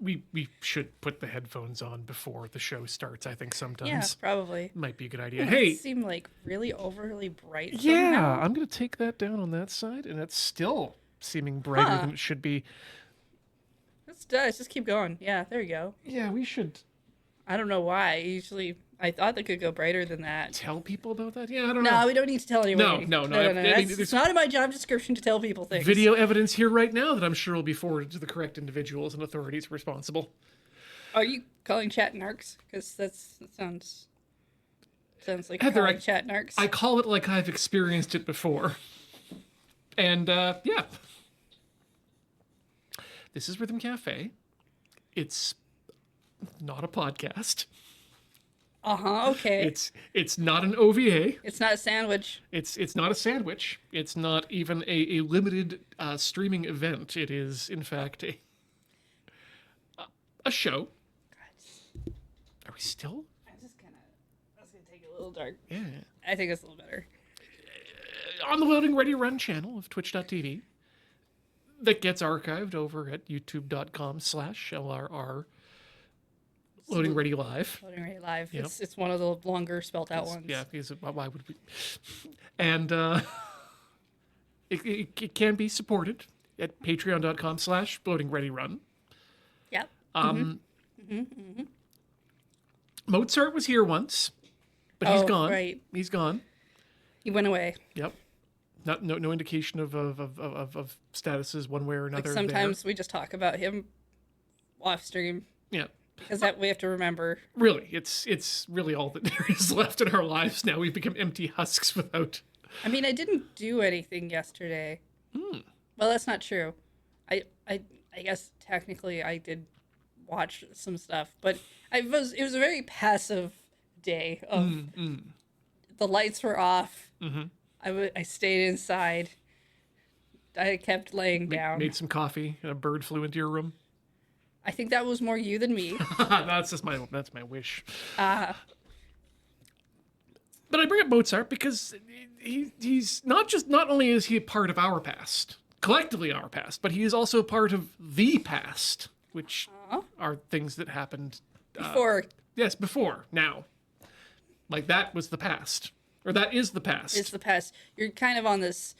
we should put the headphones on before the show starts. I think sometimes. Yeah, probably. Might be a good idea. It Hey, seem like really overly bright. yeah, somehow. I'm gonna take that down on that side, and it's still seeming brighter Huh. than it should be. Let's just keep going. Yeah, there you go. Yeah, we should I don't know why. Usually, I thought they could go brighter than that. tell people about that. Yeah, I don't No, know. we don't need to tell anybody. No. It's not in my job description to tell people things. Video evidence here right now that I'm sure will be forwarded to the correct individuals and authorities responsible. Are you calling chat narcs? Because that sounds like Heather, calling chat narcs. I call it like I've experienced it before. And, yeah. This is Rhythm Cafe. It's not a podcast. Okay. It's not an OVA. It's not a sandwich. It's not a sandwich. It's not even a limited streaming event. It is, in fact, a show. God. Are we still? I was gonna take it a little dark. Yeah. I think it's a little better. On the Loading Ready Run channel of Twitch.tv that gets archived over at youtube.com/LRR Loading Ready Live. Loading Ready Live. Yep. It's one of the longer spelt out ones. Yeah, because why would we? And it can be supported at patreon.com/Loading Ready Run. Yep. Mozart was here once, but he's gone. Right. He's gone. He went away. Yep. No indication of statuses one way or another. Like sometimes we just talk about him off stream. Yeah. Because that we have to remember. Really, it's really all that there is left in our lives now. We've become empty husks without. I mean, I didn't do anything yesterday. Well, that's not true. I guess technically I did watch some stuff, but it was a very passive day of the lights were off. I stayed inside. I kept laying down. Made some coffee, and a bird flew into your room. I think that was more you than me. That's my wish. But I bring up Mozart because he's not only is he a part of our past, collectively our past, but he is also part of the past, which are things that happened Before. Yes, before. Now, like that was the past, or that is the past. It's the past. You're kind of on this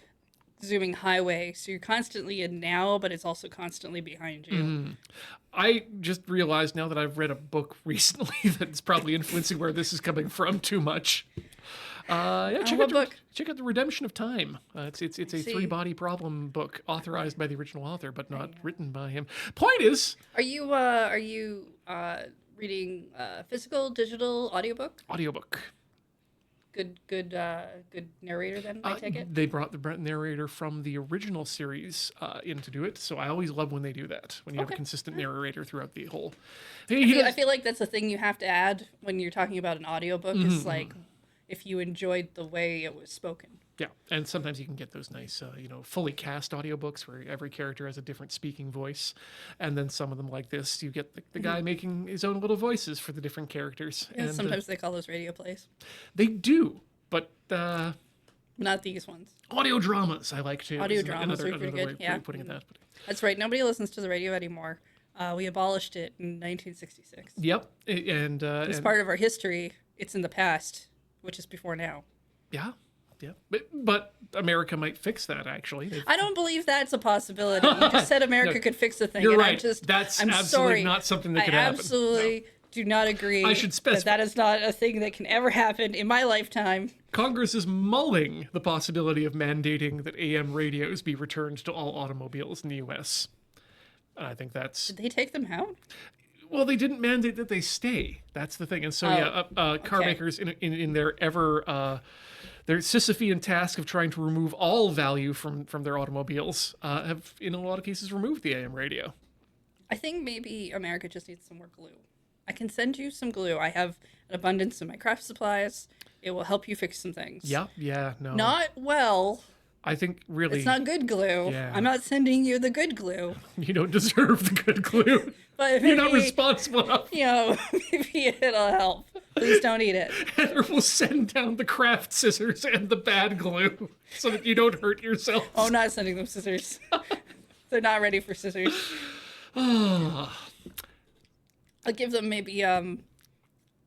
zooming highway, so you're constantly in now, but it's also constantly behind you. I just realized now that I've read a book recently that's probably influencing where this is coming from too much. Check out The Redemption of Time. It's a 3-body problem book authorized by the original author, but not written by him. Point is, Are you reading physical, digital, audiobook? Audiobook. Good narrator then, I take it? They brought the narrator from the original series in to do it, so I always love when they do that, when you have a consistent narrator throughout the whole... I feel like that's a thing you have to add when you're talking about an audiobook, is like, if you enjoyed the way it was spoken. Yeah, and sometimes you can get those nice, fully cast audiobooks where every character has a different speaking voice, and then some of them like this, you get the guy making his own little voices for the different characters. And sometimes they call those radio plays. They do, but Not these ones. audio dramas I like too. Audio is dramas are pretty another good, way yeah. of putting it that. But, That's right. Nobody listens to the radio anymore. We abolished it in 1966. yep, and It's part of our history. It's in the past, which is before now. yeah. But America might fix that. Actually, I don't believe that's a possibility. You just said America could fix the thing. You're and right. That's I'm absolutely sorry. not something that could happen. I absolutely do not agree. I should specify. that is not a thing that can ever happen in my lifetime. Congress is mulling the possibility of mandating that AM radios be returned to all automobiles in the U.S. And I think that's... Did they take them out? Well, they didn't mandate that they stay. That's the thing. And so, car makers in their their Sisyphean task of trying to remove all value from their automobiles have, in a lot of cases, removed the AM radio. I think maybe America just needs some more glue. I can send you some glue. I have an abundance in my craft supplies. It will help you fix some things. Yeah, no. Not well. I think really... It's not good glue. Yeah. I'm not sending you the good glue. You don't deserve the good glue. But You're not responsible enough. Maybe it'll help. Please don't eat it. Heather will send down the craft scissors and the bad glue so that you don't hurt yourself. Oh, I'm not sending them scissors. They're not ready for scissors. I'll give them maybe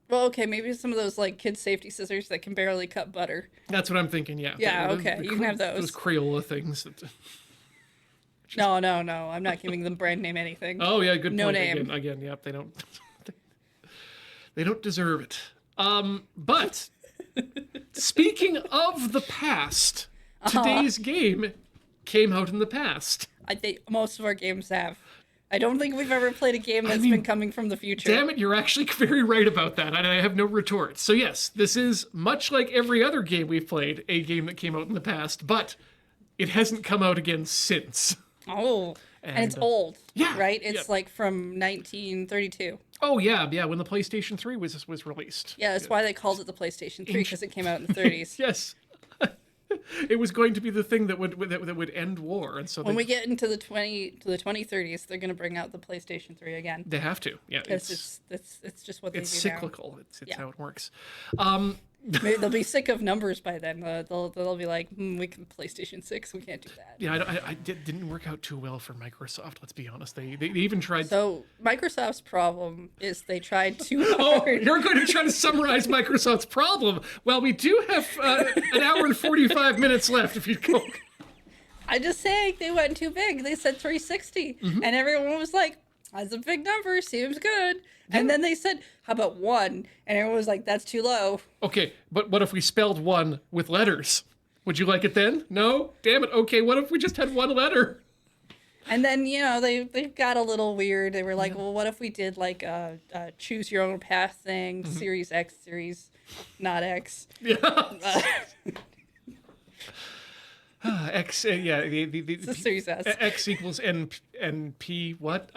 well, okay, maybe some of those like kid safety scissors that can barely cut butter. That's what I'm thinking. Yeah. Yeah. Okay. You can have those. Those Crayola things. No. I'm not giving them brand name anything. Oh yeah, good no point. Name. Again, yep. They don't. They don't deserve it. But speaking of the past, today's game came out in the past. I think most of our games have. I don't think we've ever played a game that's been coming from the future. Damn it, you're actually very right about that, and I have no retort. So yes, this is, much like every other game we've played, a game that came out in the past, but it hasn't come out again since. Oh, and it's old, yeah, right? It's like from 1932. Oh yeah, when the PlayStation 3 was released. Yeah, that's why they called it the PlayStation 3, because it came out in the 30s. Yes. It was going to be the thing that would end war, and so when we get into the 2030s, they're going to bring out the PlayStation 3 again. They have to, yeah. It's just what they do. It's cyclical. Now. It's how it works. Maybe they'll be sick of numbers by then. They'll be like, we can PlayStation 6. We can't do that. Yeah, I didn't work out too well for Microsoft. Let's be honest. They even tried. So Microsoft's problem is they tried too hard. Oh, you're going to try to summarize Microsoft's problem? Well, we do have an hour and 45 minutes left. If you go. I'm just saying they went too big. They said 360, and everyone was like, "That's a big number. Seems good." Yeah. And then they said, "How about 1?" And everyone was like, "That's too low." Okay, but what if we spelled 1 with letters? Would you like it then? No? Damn it. Okay, what if we just had 1 letter? And then, they got a little weird. They were like, well, what if we did like a choose your own path thing, Series X, Series not X. Yeah. X, yeah. It's a Series S. X equals N P what?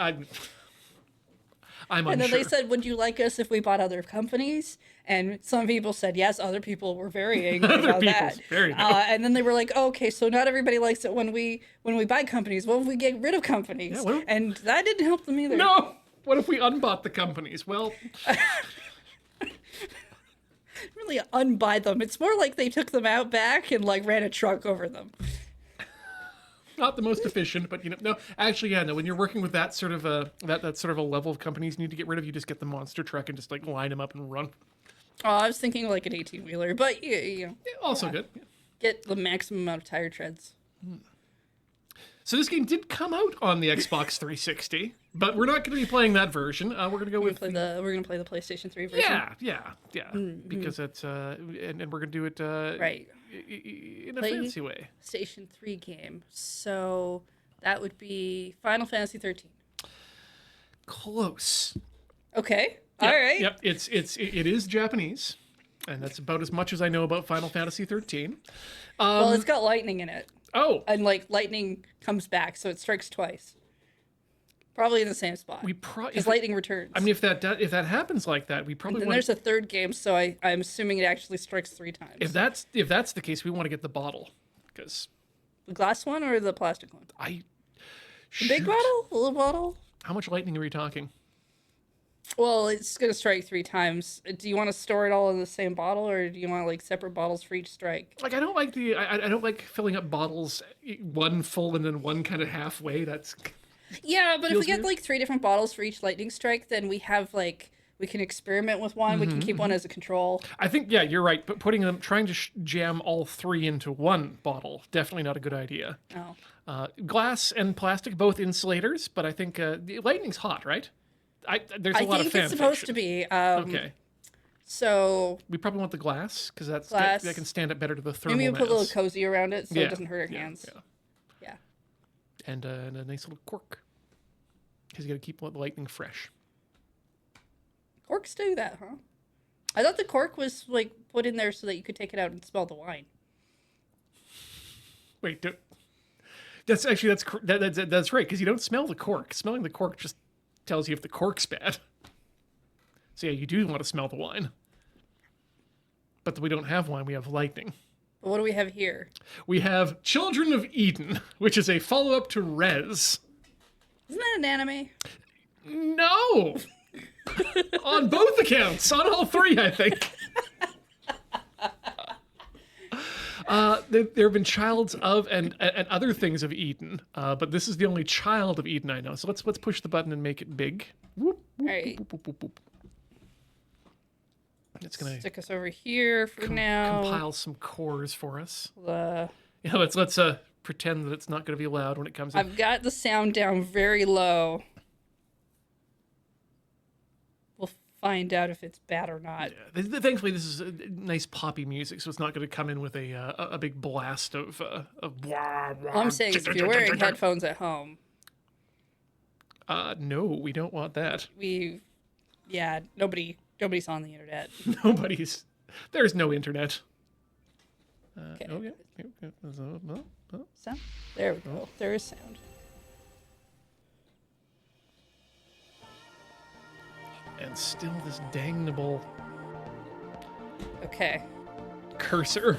I'm unsure. And then they said, would you like us if we bought other companies? And some people said yes. Other people were very angry about that. Very and then they were like, oh, okay, so not everybody likes it when we buy companies. What if we get rid of companies? Yeah, and that didn't help them either. No. What if we unbought the companies? Well, really unbuy them. It's more like they took them out back and like ran a truck over them. Not the most efficient, but no. Actually, yeah, no. When you're working with that sort of a level of companies you need to get rid of, you just get the monster truck and just like line them up and run. Oh, I was thinking like an 18-wheeler, but Also good. Yeah. Get the maximum amount of tire treads. So this game did come out on the Xbox 360, but we're not going to be playing that version. We're going to go with we're going to play the PlayStation 3 version. Yeah. Because it's and we're going to do it right in a fancy way. PlayStation 3 game. So that would be Final Fantasy 13. Close. Okay. Yep, all right. Yep. It is Japanese, and that's about as much as I know about Final Fantasy 13. Well, it's got lightning in it. Oh. And like lightning comes back, so it strikes twice. Probably in the same spot. Because lightning returns. I mean, if that happens like that, we probably. And then there's a third game, so I'm assuming it actually strikes 3 times. If that's the case, we want to get the bottle, because the glass one or the plastic one. The big bottle, the little bottle. How much lightning are we talking? Well, it's gonna strike 3 times. Do you want to store it all in the same bottle, or do you want like separate bottles for each strike? Like I don't like filling up bottles, one full and then one kind of halfway. That's. Yeah, but if we get like 3 different bottles for each lightning strike, then we have like we can experiment with one. We can keep one as a control. I think you're right. But trying to jam all 3 into one bottle, definitely not a good idea. Oh. Glass and plastic, both insulators, but I think lightning's hot, right? There's a lot of fan fiction. I think it's supposed to be. Okay. So we probably want the glass because that can stand up better to the thermal. Maybe we put mass. a little cozy around it so it doesn't hurt our hands. Yeah. And a nice little cork because you got to keep the lightning fresh. Corks do that, huh? I thought the cork was like put in there so that you could take it out and smell the wine. Wait, that's right because you don't smell the cork. Smelling the cork just tells you if the cork's bad. So yeah, you do want to smell the wine. But we don't have wine, we have lightning. But what do we have here? We have Children of Eden, which is a follow-up to Rez. Isn't that an anime? No! On both accounts, on all 3, I think. There have been childs of and other things of Eden, but this is the only child of Eden I know. So let's push the button and make it big. Whoop, whoop. right. Boop, boop, boop, boop. It's gonna stick us over here for now. Compile some cores for us. Yeah, let's pretend that it's not going to be loud when it comes in. I've got the sound down very low. We'll find out if it's bad or not. Yeah. Thankfully, this is nice poppy music, so it's not going to come in with a big blast of wah, wah. All I'm saying is if you're wearing headphones at home. No, we don't want that. Nobody's on the internet. There's no internet. Okay. Okay. Sound? There we go. There is sound. And still this damnable Okay. cursor.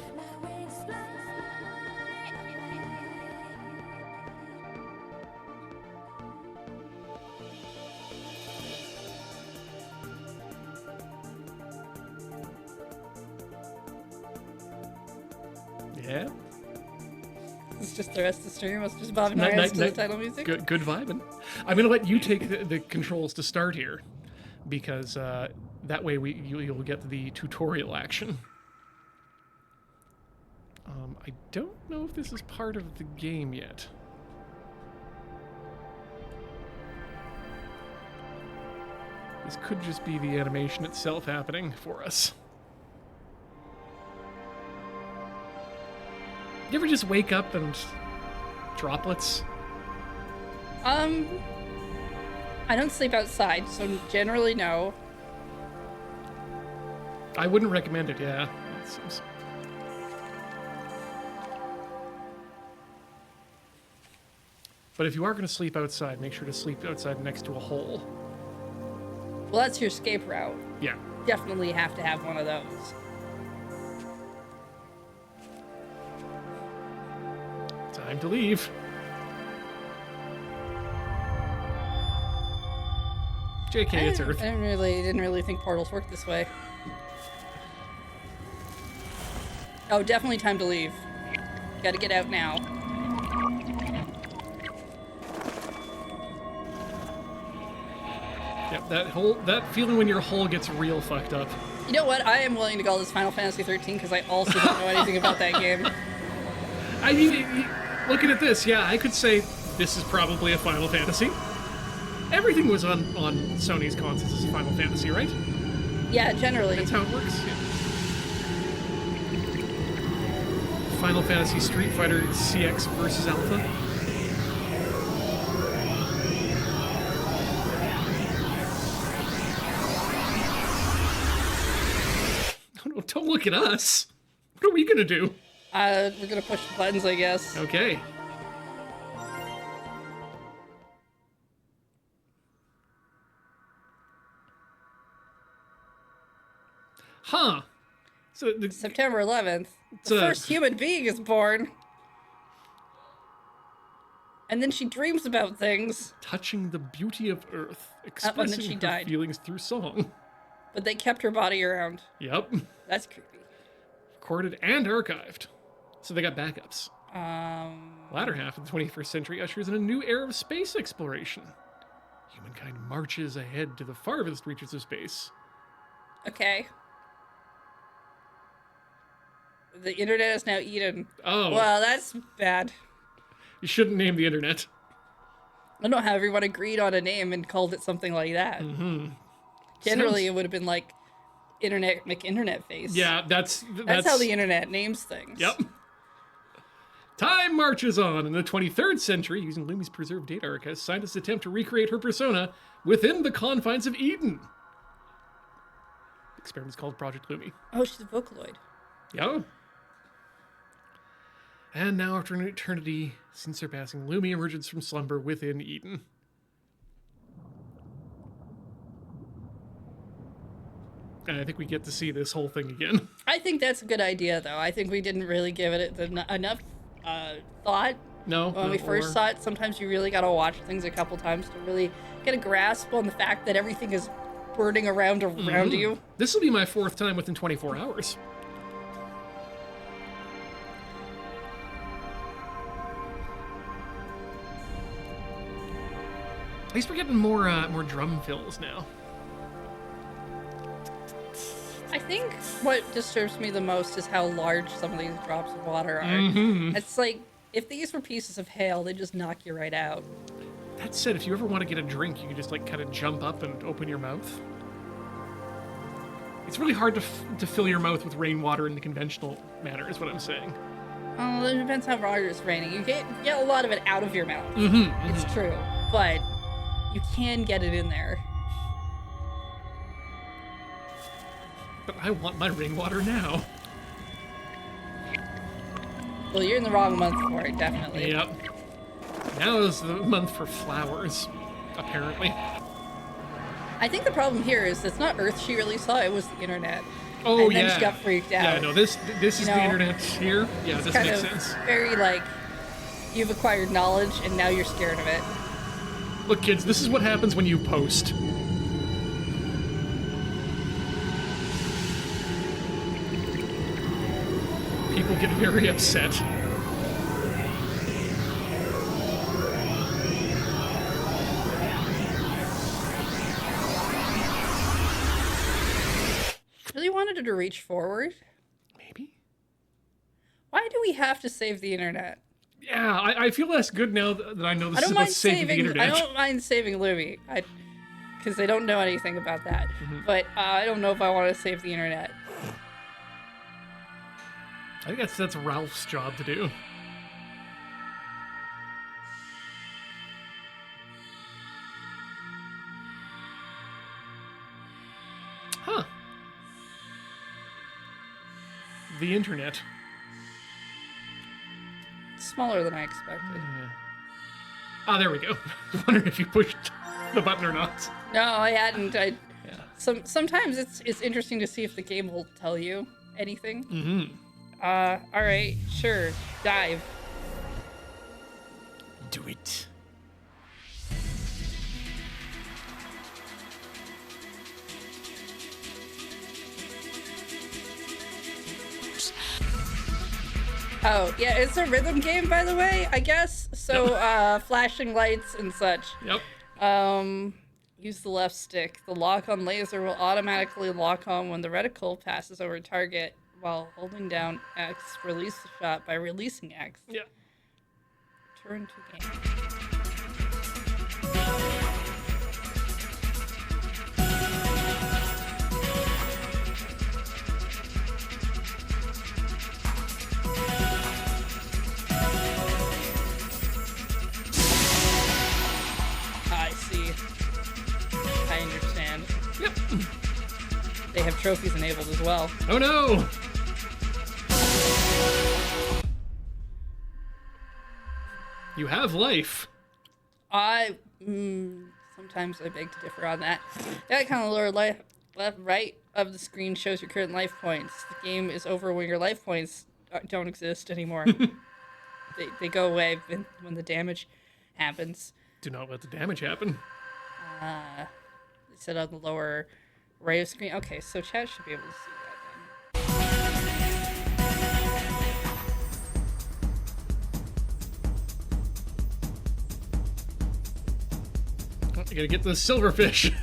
Yeah. It's just the rest of the stream. It's just bobbing our heads to the title music. Good vibing. I'm gonna let you take the controls to start here, because that way you'll get the tutorial action. I don't know if this is part of the game yet. This could just be the animation itself happening for us. You ever just wake up and droplets? I don't sleep outside, so generally no. I wouldn't recommend it, yeah. It seems... But if you are going to sleep outside, make sure to sleep outside next to a hole. Well, that's your escape route. Yeah. Definitely have to have one of those. Time to leave. JK, it's Earth. I didn't really think portals work this way. Oh, definitely time to leave. Gotta get out now. Yep, that feeling when your hull gets real fucked up. You know what? I am willing to call this Final Fantasy 13 because I also don't know anything about that game. I mean, looking at this, yeah, I could say this is probably a Final Fantasy. Everything was on Sony's consoles as a Final Fantasy, right? Yeah, generally. That's how it works. Yeah. Final Fantasy Street Fighter CX versus Alpha. Oh, no, don't look at us. What are we gonna do? We're gonna push the buttons, I guess. Okay. Huh. So September 11th, the first human being is born. And then she dreams about things. Touching the beauty of Earth, expressing her feelings through song. But they kept her body around. Yep. That's creepy. Recorded and archived. So they got backups. Latter half of the 21st century ushers in a new era of space exploration. Humankind marches ahead to the farthest reaches of space. Okay. The internet is now Eden. Oh. Well, that's bad. You shouldn't name the internet. I don't know how everyone agreed on a name and called it something like that. Mm-hmm. Generally, it would have been like Internet McInternet Face. Yeah, that's how the internet names things. Yep. Time marches on. In the 23rd century, using Lumi's preserved data archives, scientists attempt to recreate her persona within the confines of Eden. The experiment's called Project Lumi. Oh, she's a Vocaloid. Yeah. And now, after an eternity since her passing, Lumi emerges from slumber within Eden. And I think we get to see this whole thing again. I think that's a good idea, though. I think we didn't really give it enough thought. No. When we first saw it, sometimes you really got to watch things a couple times to really get a grasp on the fact that everything is burning around you. This will be my 4th time within 24 hours. At least we're getting more drum fills now. I think what disturbs me the most is how large some of these drops of water are. Mm-hmm. It's like, if these were pieces of hail, they just knock you right out. That said, if you ever want to get a drink, you can just like kind of jump up and open your mouth. It's really hard to fill your mouth with rainwater in the conventional manner, is what I'm saying. Oh, it depends how hard it's raining. You get a lot of it out of your mouth. It's true, but you can get it in there. But I want my rainwater now. Well, you're in the wrong month for it, definitely. Yep. Now is the month for flowers, apparently. I think the problem here is it's not Earth she really saw, it was the internet. Oh, and then she got freaked out. Yeah, no, this is the internet here. Yeah, this makes sense. Very like, you've acquired knowledge and now you're scared of it. Look, kids, this is what happens when you post. People get very upset. Really wanted her to reach forward. Maybe? Why do we have to save the internet? Yeah, I feel less good now that I know this is about saving the internet. I don't mind saving Louie, because they don't know anything about that. But I don't know if I want to save the internet. I think that's Ralph's job to do. Huh. The internet. Smaller than I expected. Ah, there we go. I was wondering if you pushed the button or not. No, I hadn't. Sometimes it's interesting to see if the game will tell you anything. All right, sure, dive. Do it. Oh, yeah, it's a rhythm game, by the way, I guess. So, flashing lights and such. Yep. Use the left stick. The lock-on laser will automatically lock on when the reticle passes over target, while holding down X, release the shot by releasing X. Yeah. Turn to game. I see. I understand. Yep. They have trophies enabled as well. Oh no! You have life. Sometimes I beg to differ on that. That kind of lower left, right of the screen shows your current life points. The game is over when your life points don't exist anymore. they go away when the damage happens. Do not let the damage happen. They said on the lower right of screen. Okay, so chat should be able to see that Oh, you gotta get the silverfish.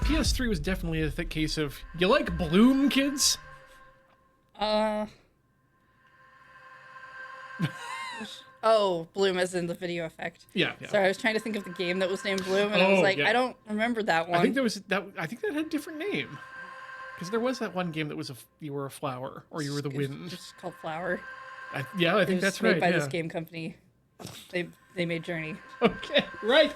PS3 was definitely a thick case of, you like Bloom, kids? Oh, Bloom as in the video effect. Yeah. Sorry, I was trying to think of the game that was named Bloom, and I was like, yeah. I don't remember that one. I think that had a different name. Because there was that one game that was you were a flower, or you were the wind. Just called Flower. I think that's right. Made by this game company. They made Journey. Okay, right.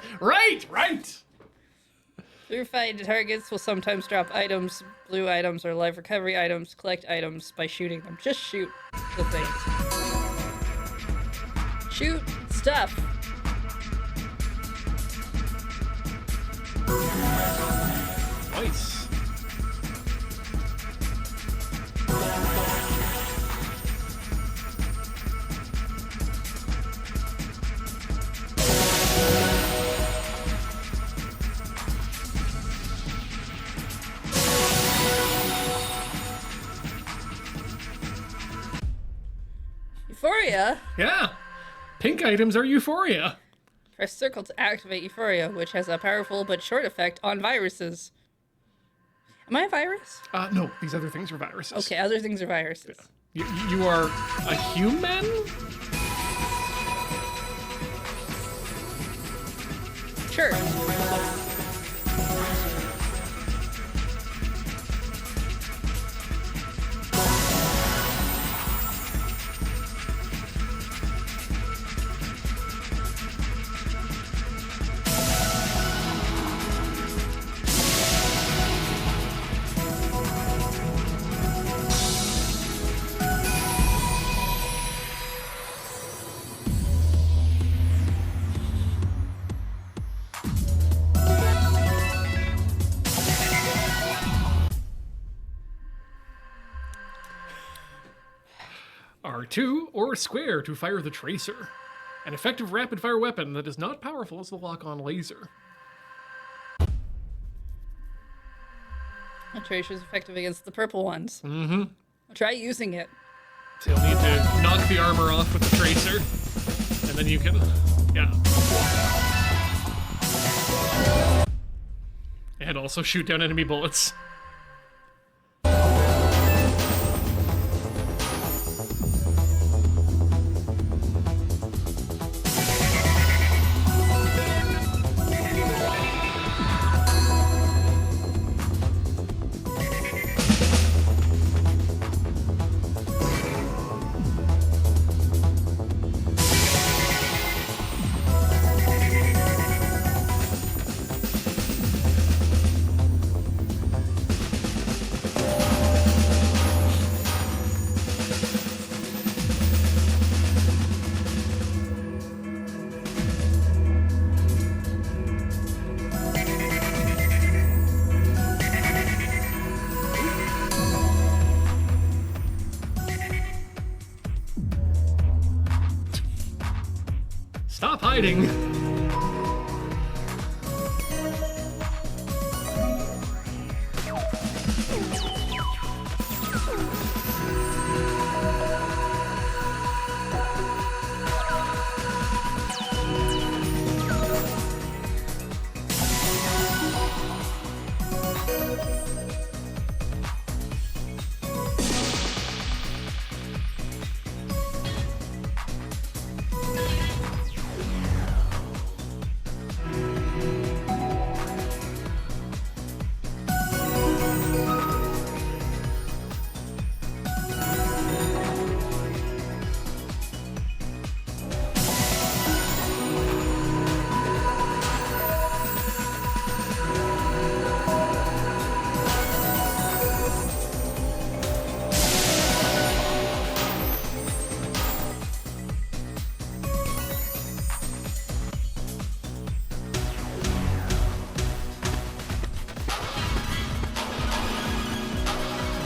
Through fight, targets will sometimes drop items. Blue items are life recovery items. Collect items by shooting them. Just shoot the things. Shoot stuff. Nice. Euphoria. Yeah. Pink items are euphoria. Press circle to activate Euphoria, which has a powerful but short effect on viruses. Am I a virus? No, these other things are viruses. Okay, other things are viruses. Yeah. You are a human? Sure. R2 or square to fire the tracer. An effective rapid-fire weapon that is not powerful as the lock-on laser. The tracer is effective against the purple ones. Mm-hmm. Try using it. So you'll need to knock the armor off with the tracer, and then you can, yeah. And also shoot down enemy bullets. Stop hiding!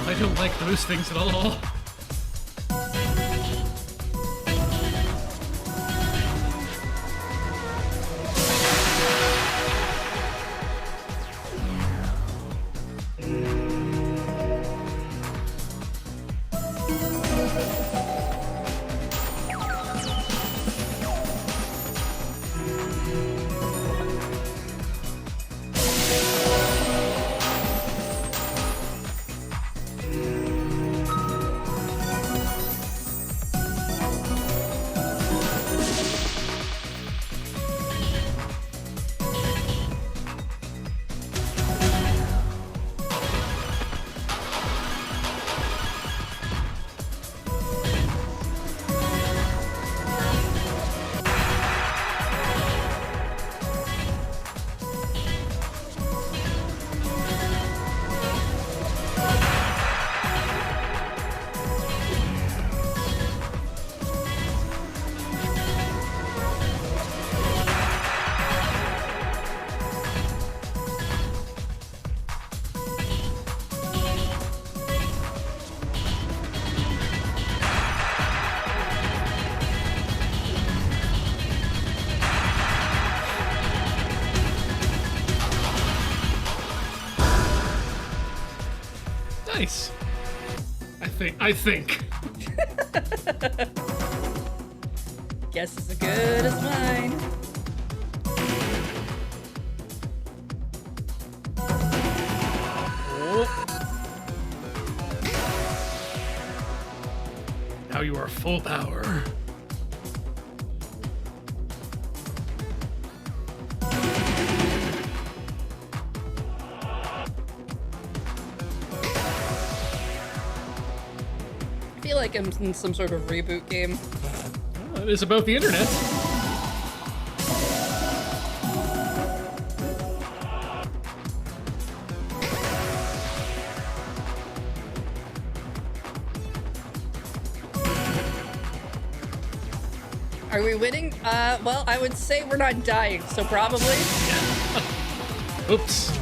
I don't like those things at all. Nice. I think. Guess as good as mine. Oh. Now you are full power. I feel like I'm in some sort of reboot game. It is about the internet. Are we winning? Well, I would say we're not dying, so probably. Oops.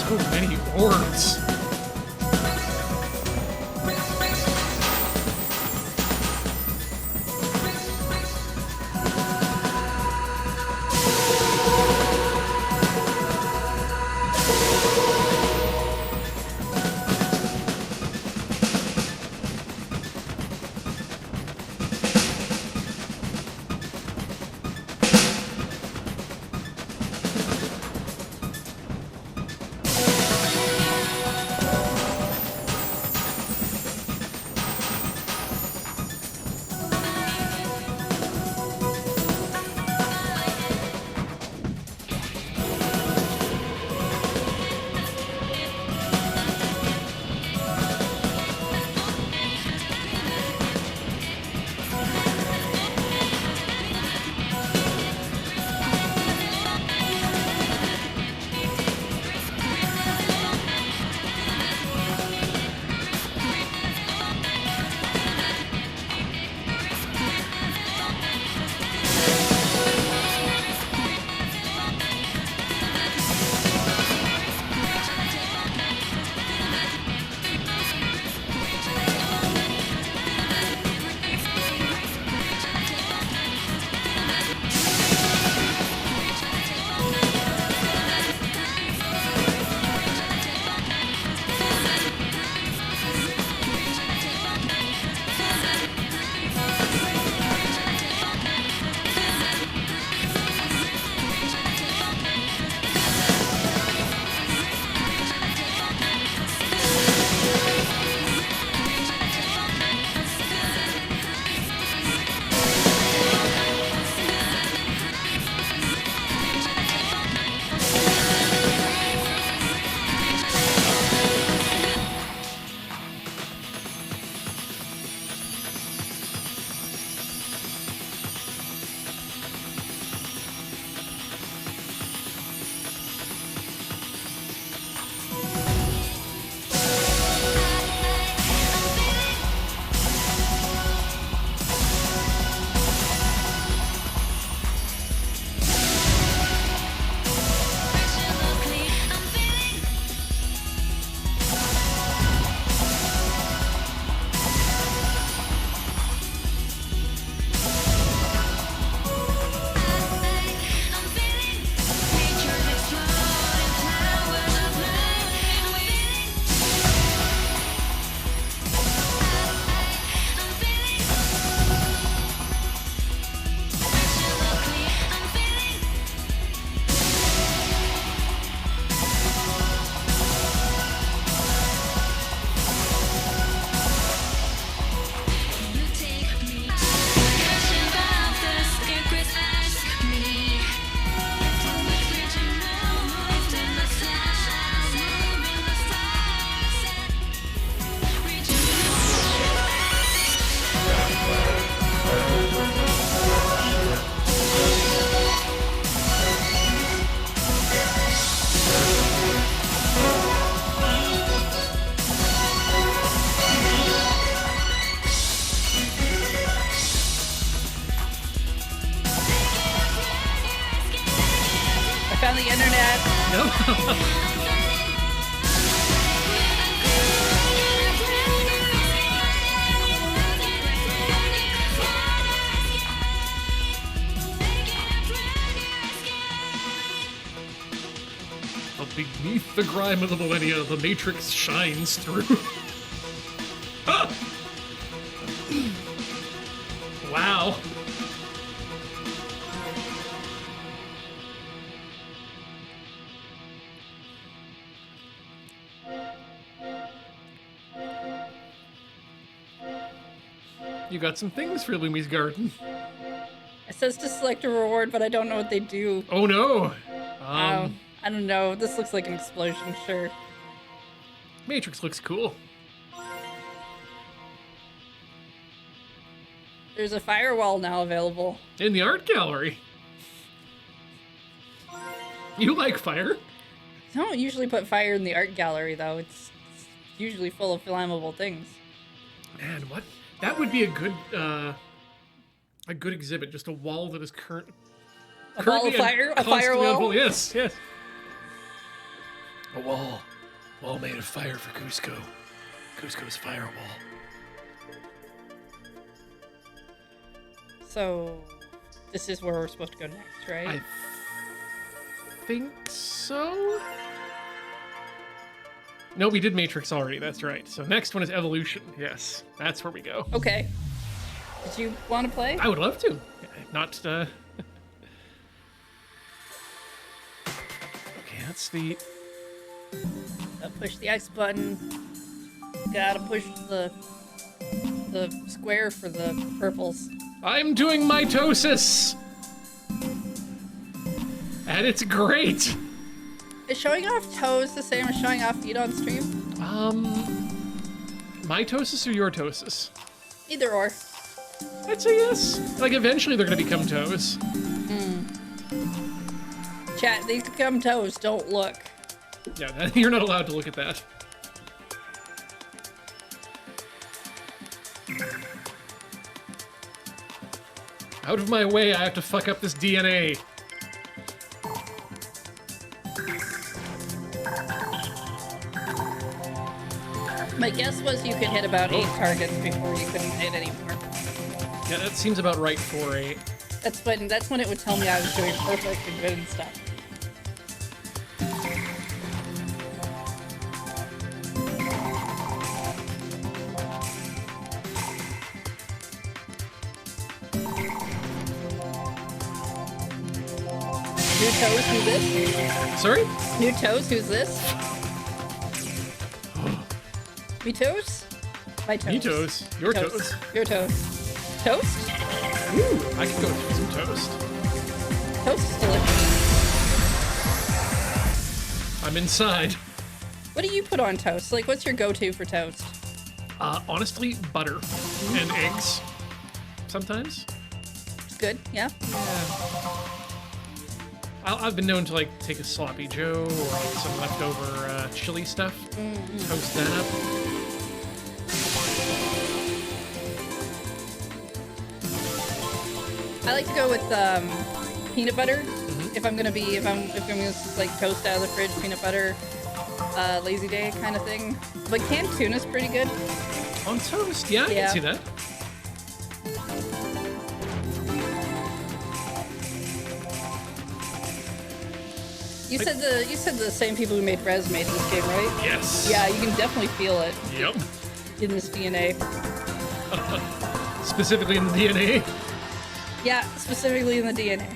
So many orbs. But beneath the grime of the millennia, the Matrix shines through. Ah! Wow. You got some things for Lumi's garden. It says to select a reward, but I don't know what they do. Oh no. I don't know. This looks like an explosion, sure. Matrix looks cool. There's a firewall now available. In the art gallery. You like fire? I don't usually put fire in the art gallery, though. It's usually full of flammable things. Man, what? That would be a good exhibit. Just a wall that is A ball of fire? A firewall? Yes, yes. A wall made of fire for Cusco. Cusco's firewall. So, this is where we're supposed to go next, right? I think so. No, we did Matrix already. That's right. So next one is Evolution. Yes, that's where we go. Okay. Did you want to play? I would love to. Not. Okay, that's the. Push the X button. Gotta push the square for the purples. I'm doing mitosis, and it's great. Is showing off toes the same as showing off feet on stream? Mitosis or your tosis? Either or. I'd say yes. Like, eventually they're gonna become toes. Chat, these become toes, don't look. Yeah, you're not allowed to look at that. Out of my way, I have to fuck up this DNA. My guess was you could hit about 8 targets before you couldn't hit anymore. Yeah, that seems about right for a... That's when it would tell me I was doing perfect and good and stuff. New toes, who's this? Sorry? New toes, who's this? Me toes? My toes. Me toes. Your toes. Your toes. Toast? Ooh, I could go with some toast. Toast is delicious. I'm inside. What do you put on toast? Like, what's your go-to for toast? Honestly, butter and eggs. Sometimes. It's good, yeah? I've been known to like take a sloppy Joe or some leftover chili stuff, toast that up. I like to go with peanut butter. If I'm gonna like toast out of the fridge, peanut butter, lazy day kind of thing. But canned tuna's pretty good. On toast, yeah, I can see that. You said the same people who made Res made this game, right? Yes. Yeah, you can definitely feel it. Yep. In this DNA. Specifically in the DNA. Yeah, specifically in the DNA.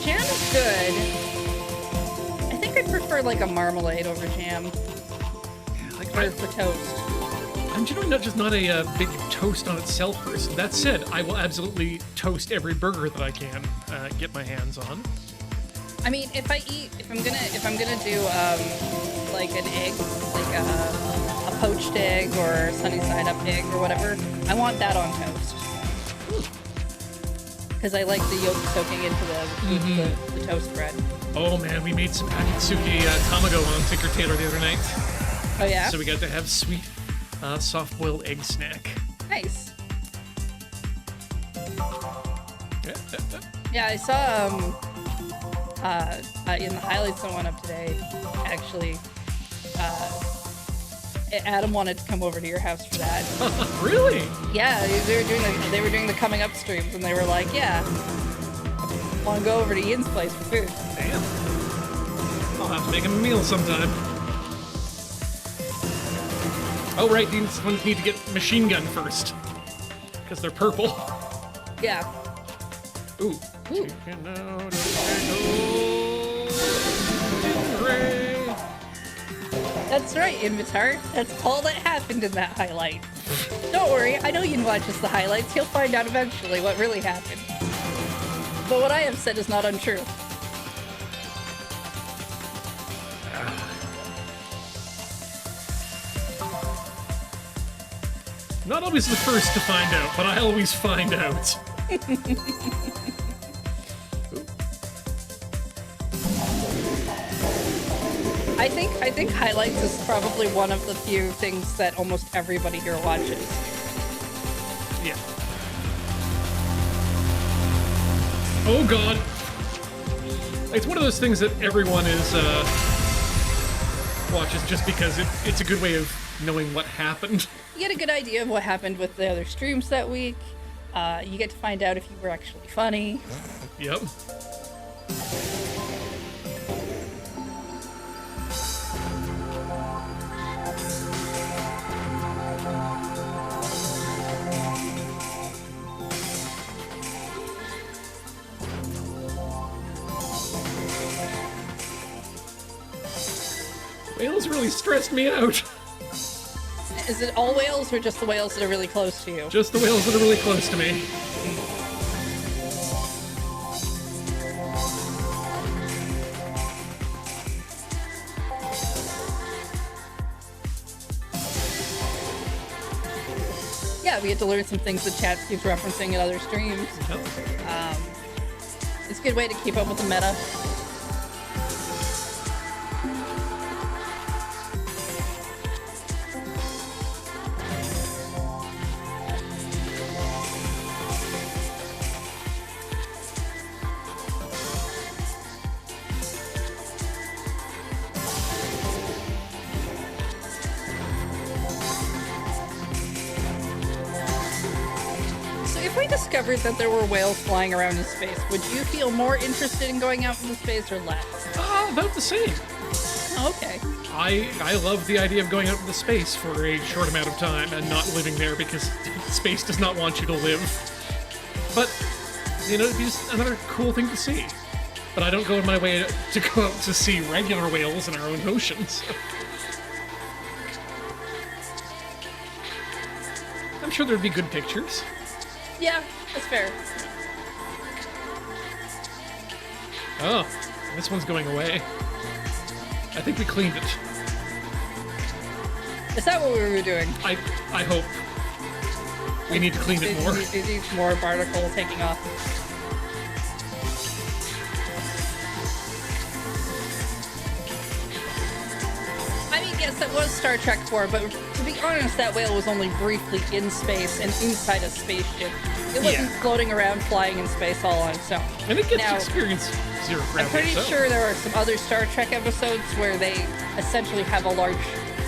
Jam is good. I think I'd prefer like a marmalade over jam. Yeah, like For toast. I'm generally not a big toast on itself person. That said, I will absolutely toast every burger that I can get my hands on. I mean, if I'm gonna do like an egg, like poached egg or sunny side up egg or whatever, I want that on toast. Because I like the yolk soaking into the toast bread. Oh man, we made some akatsuki tamago on Tinker Tailor the other night. Oh yeah? So we got to have sweet, soft-boiled egg snack. Nice. Yeah, I saw in the highlights that went up today, actually, Adam wanted to come over to your house for that. Really? Yeah, they were doing the coming up streams, and they were like, "Yeah, want to go over to Ian's place for food." Damn. I'll have to make him a meal sometime. Oh right, these ones need to get machine gun first, because they're purple. Yeah. Ooh. Chicken out of Gray. That's right, Invitar. That's all that happened in that highlight. Don't worry, I know Ian watches the highlights. He'll find out eventually what really happened. But what I have said is not untrue. Not always the first to find out, but I always find out. I think highlights is probably one of the few things that almost everybody here watches. Yeah. Oh god. It's one of those things that everyone is watches just because it's a good way of knowing what happened. You get a good idea of what happened with the other streams that week. You get to find out if you were actually funny. Yep. Whales really stressed me out. Is it all whales or just the whales that are really close to you? Just the whales that are really close to me. Yeah, we get to learn some things that chat keeps referencing in other streams. Yep. It's a good way to keep up with the meta. Discovered that there were whales flying around in space, would you feel more interested in going out into space or less? About the same. Oh, okay. I love the idea of going out into space for a short amount of time and not living there because space does not want you to live. But, you know, it'd be just another cool thing to see. But I don't go in my way to go out to see regular whales in our own oceans. I'm sure there'd be good pictures. Yeah, that's fair. Oh, this one's going away. I think we cleaned it. Is that what we were doing? I hope. We need to clean it more. It needs more particle taking off. I mean, yes, that was Star Trek 4, but to be honest, that whale was only briefly in space and inside a spaceship. It wasn't floating around flying in space all on its own. And it gets to experience zero gravity. I'm pretty sure there are some other Star Trek episodes where they essentially have a large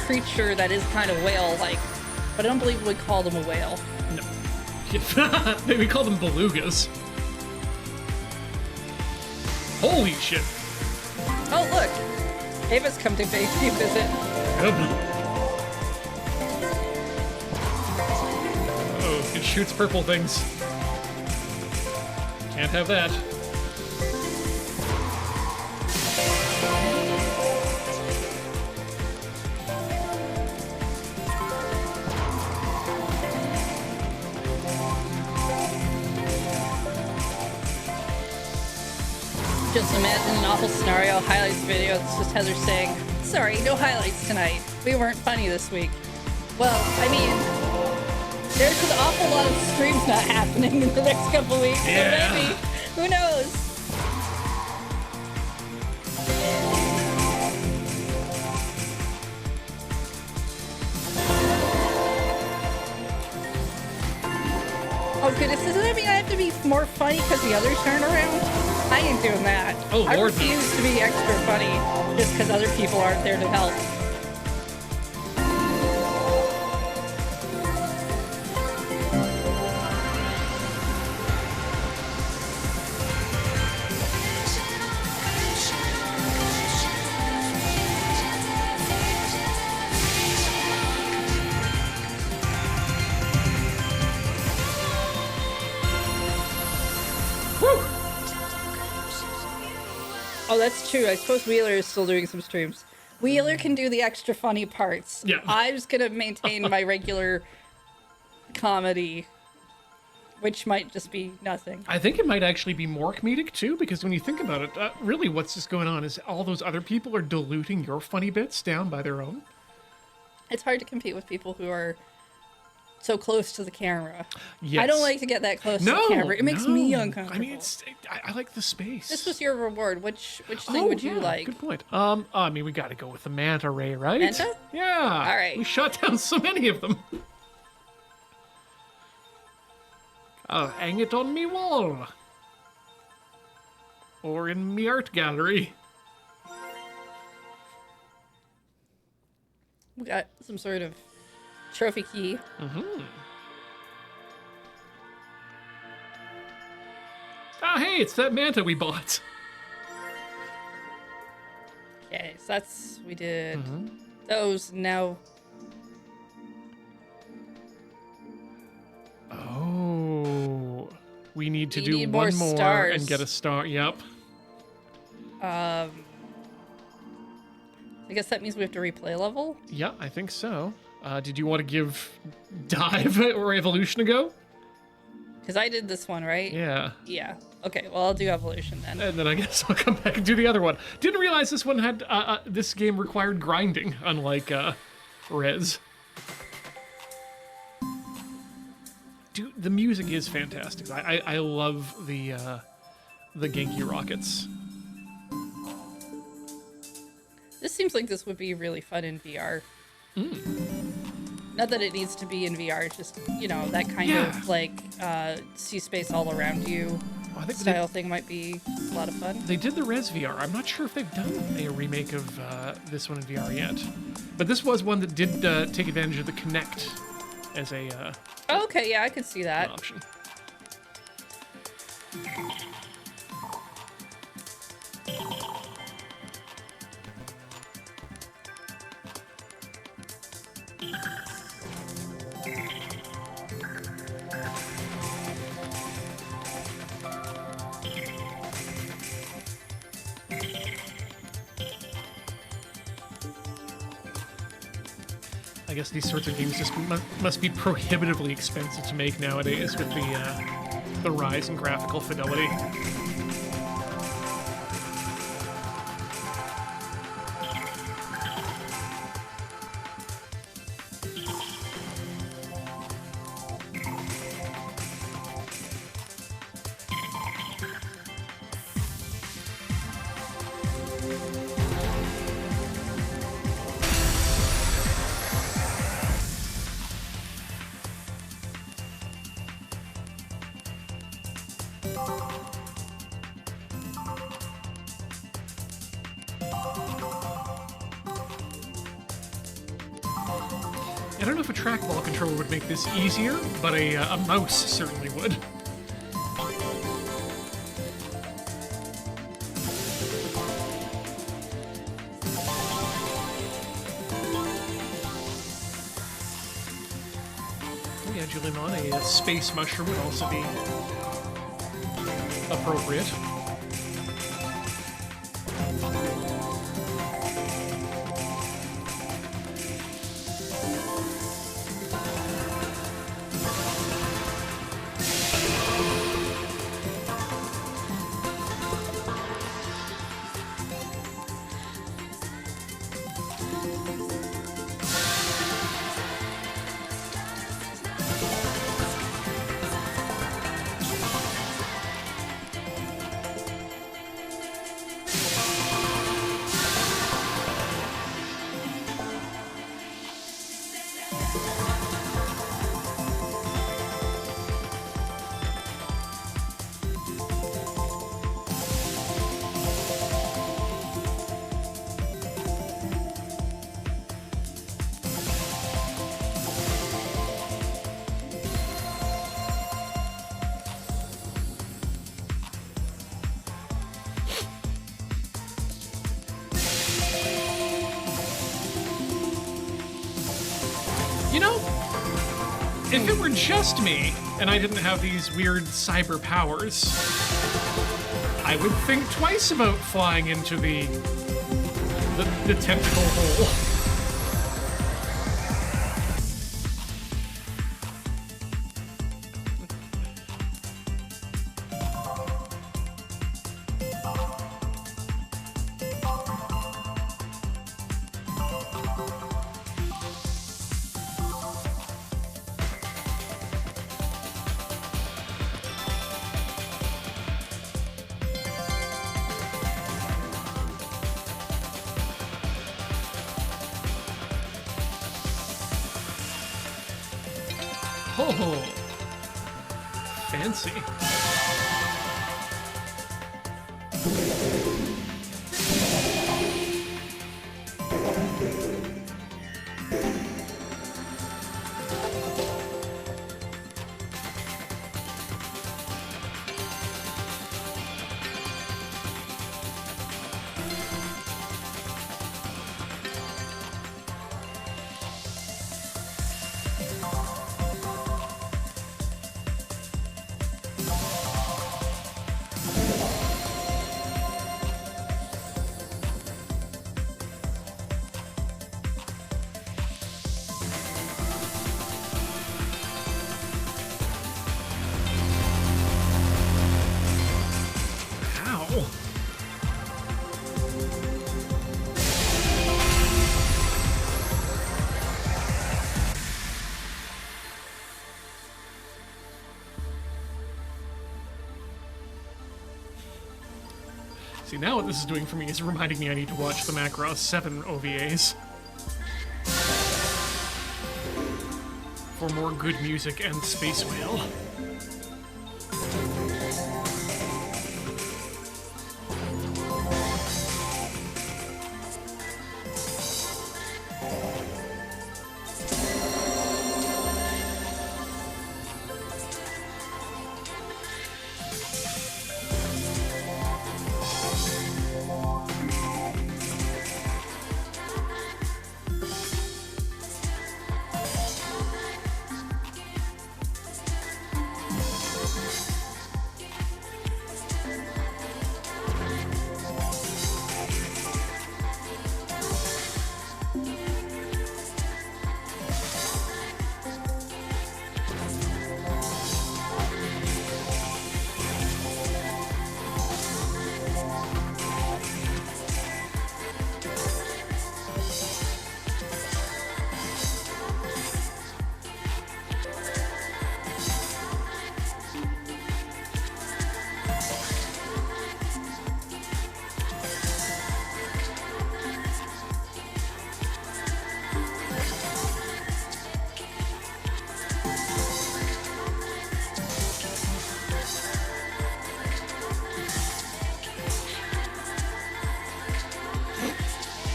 creature that is kind of whale-like, but I don't believe we call them a whale. No. We call them belugas. Holy shit. Oh, look. Ava's come to visit. Oh, it shoots purple things. Can't have that. Just imagine an awful scenario, highlights video, it's just Heather saying, "Sorry, no highlights tonight. We weren't funny this week." Well, I mean, there's an awful lot of streams not happening in the next couple weeks. Yeah. So maybe, who knows? Oh goodness, doesn't that mean I have to be more funny because the others aren't around? I ain't doing that. Oh, I Lord, refuse to be extra funny just because other people aren't there to help. Oh, that's true. I suppose Wheeler is still doing some streams. Wheeler can do the extra funny parts. Yeah. I'm just gonna maintain my regular comedy, which might just be nothing. I think it might actually be more comedic too, because when you think about it, really what's just going on is all those other people are diluting your funny bits down by their own. It's hard to compete with people who are so close to the camera. Yes. I don't like to get that close to the camera. It makes me uncomfortable. I mean, I like the space. This was your reward. Which thing would you like? Good point. I mean, we got to go with the manta ray, right? Manta? Yeah. All right. We shot down so many of them. I'll hang it on me wall. Or in me art gallery. We got some sort of trophy key. Oh, hey, it's that manta we bought. Okay, so we did those. Now, Oh, we need to We do need one more more stars. and get a star. Yep. I guess that means we have to replay a level. Yeah, I think so. Did you want to give Dive or Evolution a go? Because I did this one, right? Yeah. Yeah. Okay, well, I'll do Evolution then. And then I guess I'll come back and do the other one. Didn't realize this one had, this game required grinding, unlike, Rez. Dude, the music is fantastic. I love the Genki Rockets. This seems like this would be really fun in VR. Not that it needs to be in VR, just, you know, that kind of, like, see space all around you I think style thing might be a lot of fun. They did the Res VR. I'm not sure if they've done a remake of this one in VR yet. But this was one that did take advantage of the Kinect as a Okay, yeah, I could see an that. option. I guess these sorts of games just must be prohibitively expensive to make nowadays with the rise in graphical fidelity. I don't know if a trackball controller would make this easier, but a mouse certainly would. Oh yeah, Julian, a space mushroom would also be appropriate. You know, if it were just me and I didn't have these weird cyber powers, I would think twice about flying into the tentacle hole. Oh, fancy. See, now what this is doing for me is reminding me I need to watch the Macross 7 OVAs. For more good music and Space Whale.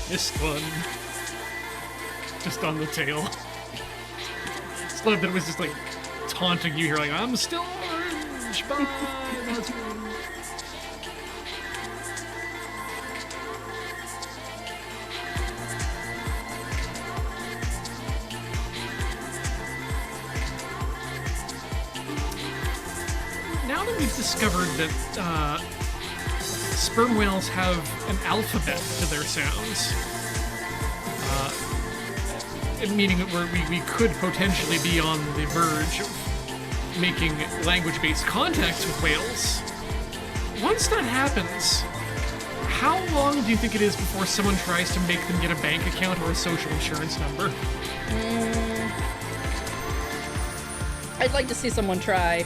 This one. Just on the tail. It's love that it was just like taunting you here, like, I'm still orange, bye. Now that we've discovered that sperm whales have an alphabet to their sounds, meaning that we could potentially be on the verge of making language-based contacts with whales. Once that happens, how long do you think it is before someone tries to make them get a bank account or a social insurance number? I'd like to see someone try.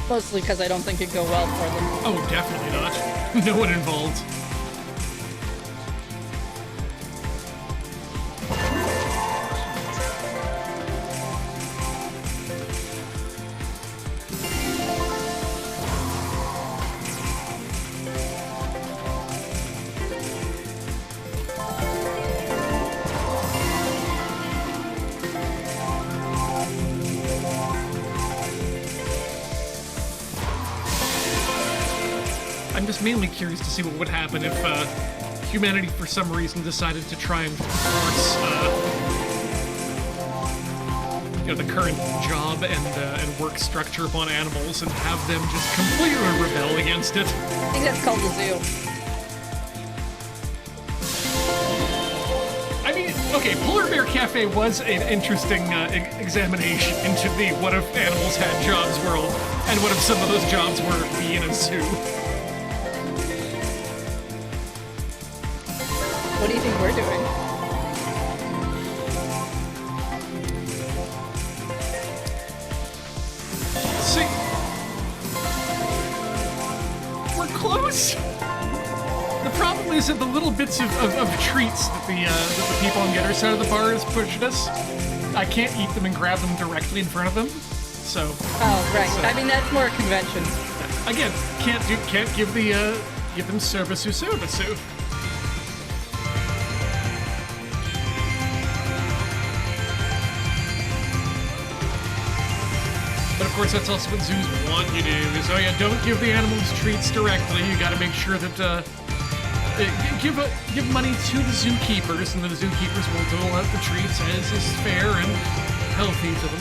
Mostly because I don't think it'd go well for them. Oh, definitely not. No one involved. I'm just mainly curious to see what would happen if humanity, for some reason, decided to try and force, the current job and work structure upon animals and have them just completely rebel against it. I think that's called the zoo. I mean, okay, Polar Bear Cafe was an interesting examination into the what if animals had jobs world, and what if some of those jobs were be in a zoo. What do you think we're doing? See, we're close. The problem is that the little bits of treats that the people on the other side of the bar is pushing us, I can't eat them and grab them directly in front of them. So. Oh right. So, I mean that's more a convention. Again, can't give them servisu. But of course, that's also what zoos want you to do. Is, oh yeah, don't give the animals treats directly. You got to make sure that give money to the zookeepers, and the zookeepers will dole out the treats as is fair and healthy to them.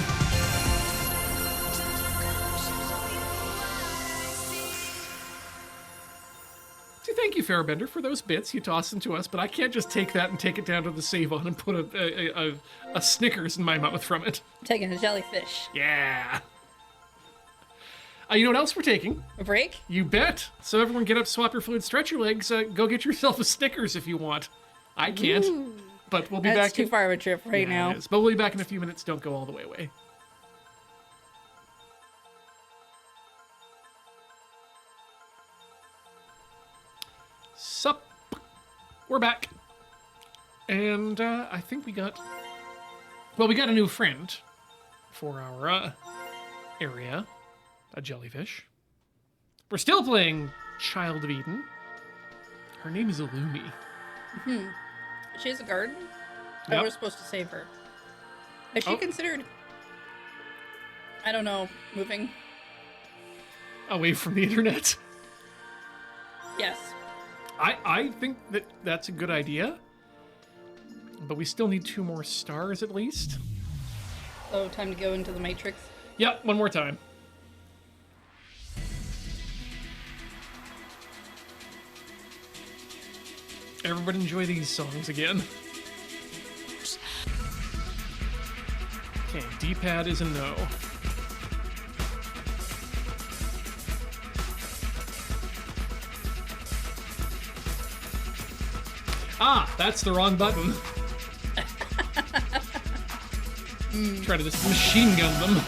So thank you, Fairbender, for those bits. You tossed them to us, but I can't just take that and take it down to the save-on and put a Snickers in my mouth from it. I'm taking a jellyfish. Yeah. You know what else we're taking? A break? You bet. So everyone get up, swap your fluid, stretch your legs, go get yourself a Snickers if you want. I can't, but we'll be back. That's too far of a trip right now. It is. But we'll be back in a few minutes. Don't go all the way away. Sup. We're back. And I think we got a new friend for our area. A jellyfish. We're still playing Child of Eden. Her name is Illumi. She has a garden? Yep. Oh, we're supposed to save her. Has she considered, I don't know, moving? Away from the internet? Yes. I think that's a good idea. But we still need 2 more stars at least. So time to go into the Matrix? Yep, one more time. Everybody enjoy these songs again. Okay, D-pad is a no. Ah, that's the wrong button. Try to just machine gun them.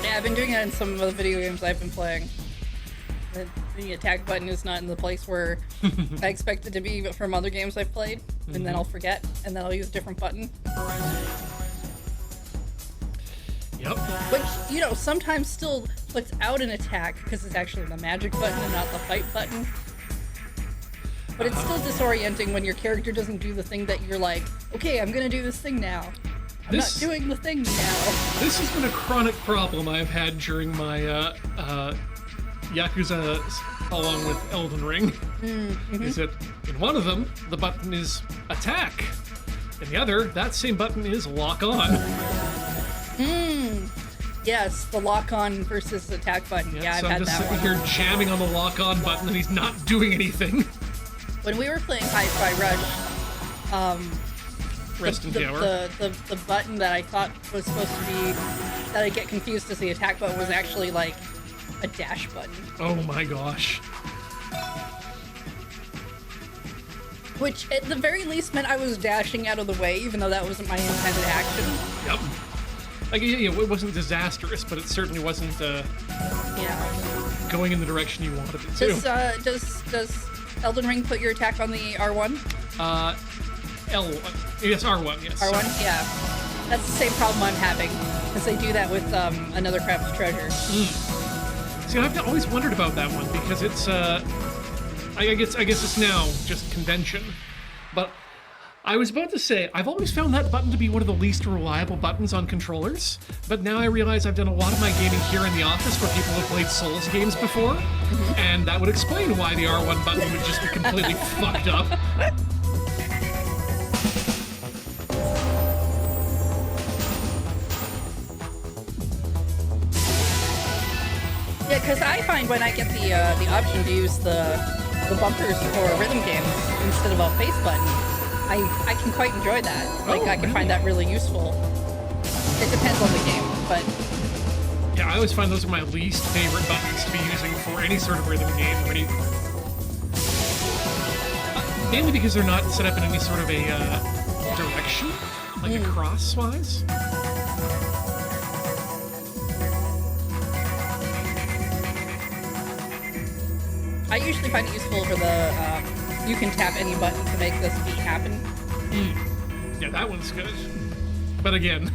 Yeah, I've been doing that in some of the video games I've been playing. The attack button is not in the place where I expect it to be from other games I've played, and then I'll forget, and then I'll use a different button. Yep. Which, sometimes still puts out an attack because it's actually the magic button and not the fight button. But it's still disorienting when your character doesn't do the thing that you're like, okay, I'm gonna do this thing now. I'm not doing the thing now. This has been a chronic problem I've had during my Yakuza along with Elden Ring. Is that in one of them, the button is attack. In the other, that same button is lock on. Yes, the lock on versus attack button. Yeah, so I've had I'm just that sitting one. here jamming on the lock on button and he's not doing anything. When we were playing Hi-Fi Rush, Rest in power. the button that I thought was supposed to be, that I get confused as the attack button, was actually like a dash button. Oh my gosh. Which, at the very least, meant I was dashing out of the way, even though that wasn't my intended action. Yep. Like, it wasn't disastrous, but it certainly wasn't going in the direction you wanted it to. Does Elden Ring put your attack on the R1? Yes, R1, yes. R1, yeah. That's the same problem I'm having, because they do that with Another Craft's Treasure. See, I've always wondered about that one, because it's, I guess it's now just convention, but I was about to say, I've always found that button to be one of the least reliable buttons on controllers, but now I realize I've done a lot of my gaming here in the office where people have played Souls games before, and that would explain why the R1 button would just be completely fucked up. Yeah, because I find when I get the option to use the bumpers for rhythm games instead of a face button, I can quite enjoy that. Like, I can find that really useful. It depends on the game, but... Yeah, I always find those are my least favorite buttons to be using for any sort of rhythm game or any... mainly because they're not set up in any sort of a direction, like a crosswise. I usually find it useful for the, you can tap any button to make this beat happen. Yeah, that one's good. But again,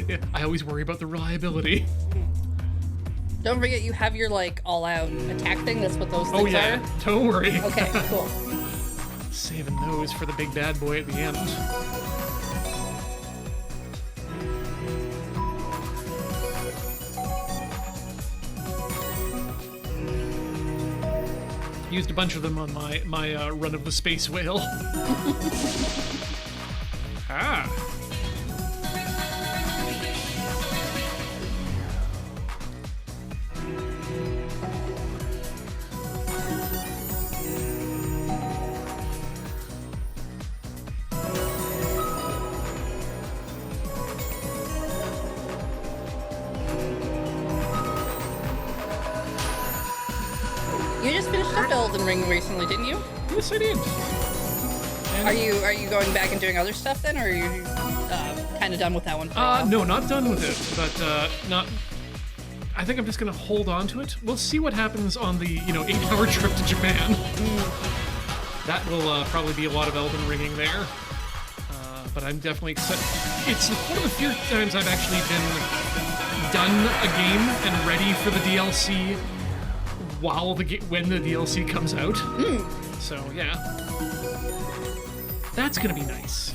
yeah, I always worry about the reliability. Don't forget you have your, like, all-out attack thing. That's what those things are. Oh yeah, don't worry. Okay, cool. Saving those for the big bad boy at the end. Used a bunch of them on my run of the Space Whale. Ah. You just finished up Elden Ring recently, didn't you? Yes, I did. And Are you going back and doing other stuff then, or are you kind of done with that one? For a while? No, not done with it, but not. I think I'm just gonna hold on to it. We'll see what happens on the 8-hour trip to Japan. That will probably be a lot of Elden Ringing there. But I'm definitely excited. It's one of the few times I've actually been done a game and ready for the DLC when the DLC comes out. So yeah, that's gonna be nice.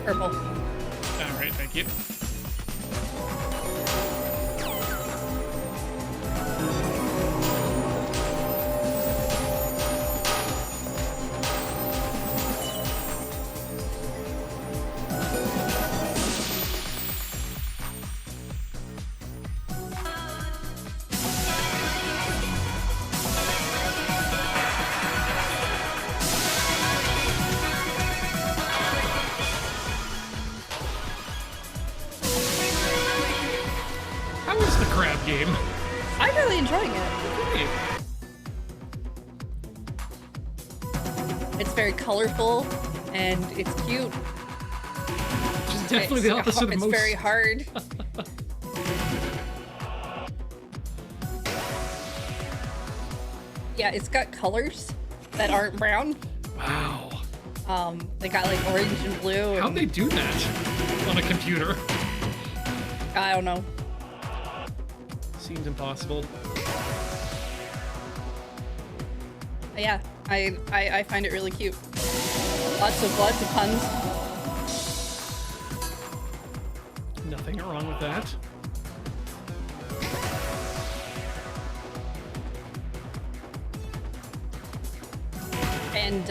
Purple. All right, thank you. How is the crab game? I'm really enjoying it. Hey. It's very colorful and it's cute. Which is definitely the opposite of most. It's very hard. Yeah, it's got colors that aren't brown. Wow. They got like orange and blue. How'd they do that on a computer? I don't know. Seems impossible. Yeah, I find it really cute. Lots of puns. Nothing wrong with that. And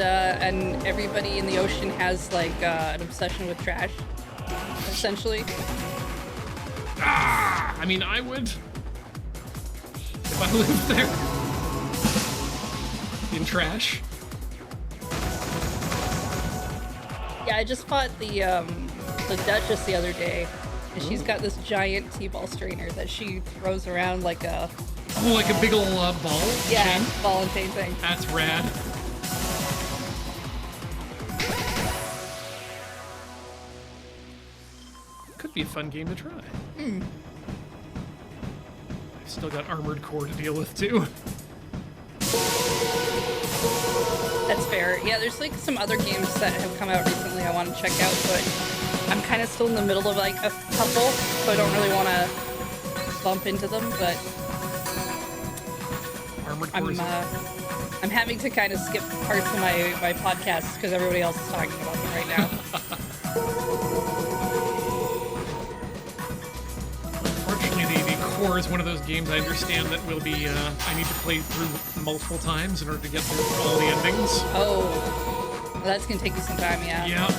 everybody in the ocean has like an obsession with trash, essentially. Ah! I mean, I would if I lived there in trash. Yeah, I just fought the Duchess the other day, and she's got this giant T-ball strainer that she throws around like a Oh, like a big ol' ball? Yeah, chain? ball and chain thing. That's rad. Could be a fun game to try. I've still got Armored Core to deal with, too. That's fair. Yeah, there's like some other games that have come out recently I want to check out, but I'm kind of still in the middle of like a couple, so I don't really want to bump into them, but Armored Core I'm having to kind of skip parts of my podcast because everybody else is talking about them right now. Unfortunately, the Core is one of those games I understand that will be, I need to play through multiple times in order to get through all the endings. Oh, well, that's going to take you some time, yeah. Yeah.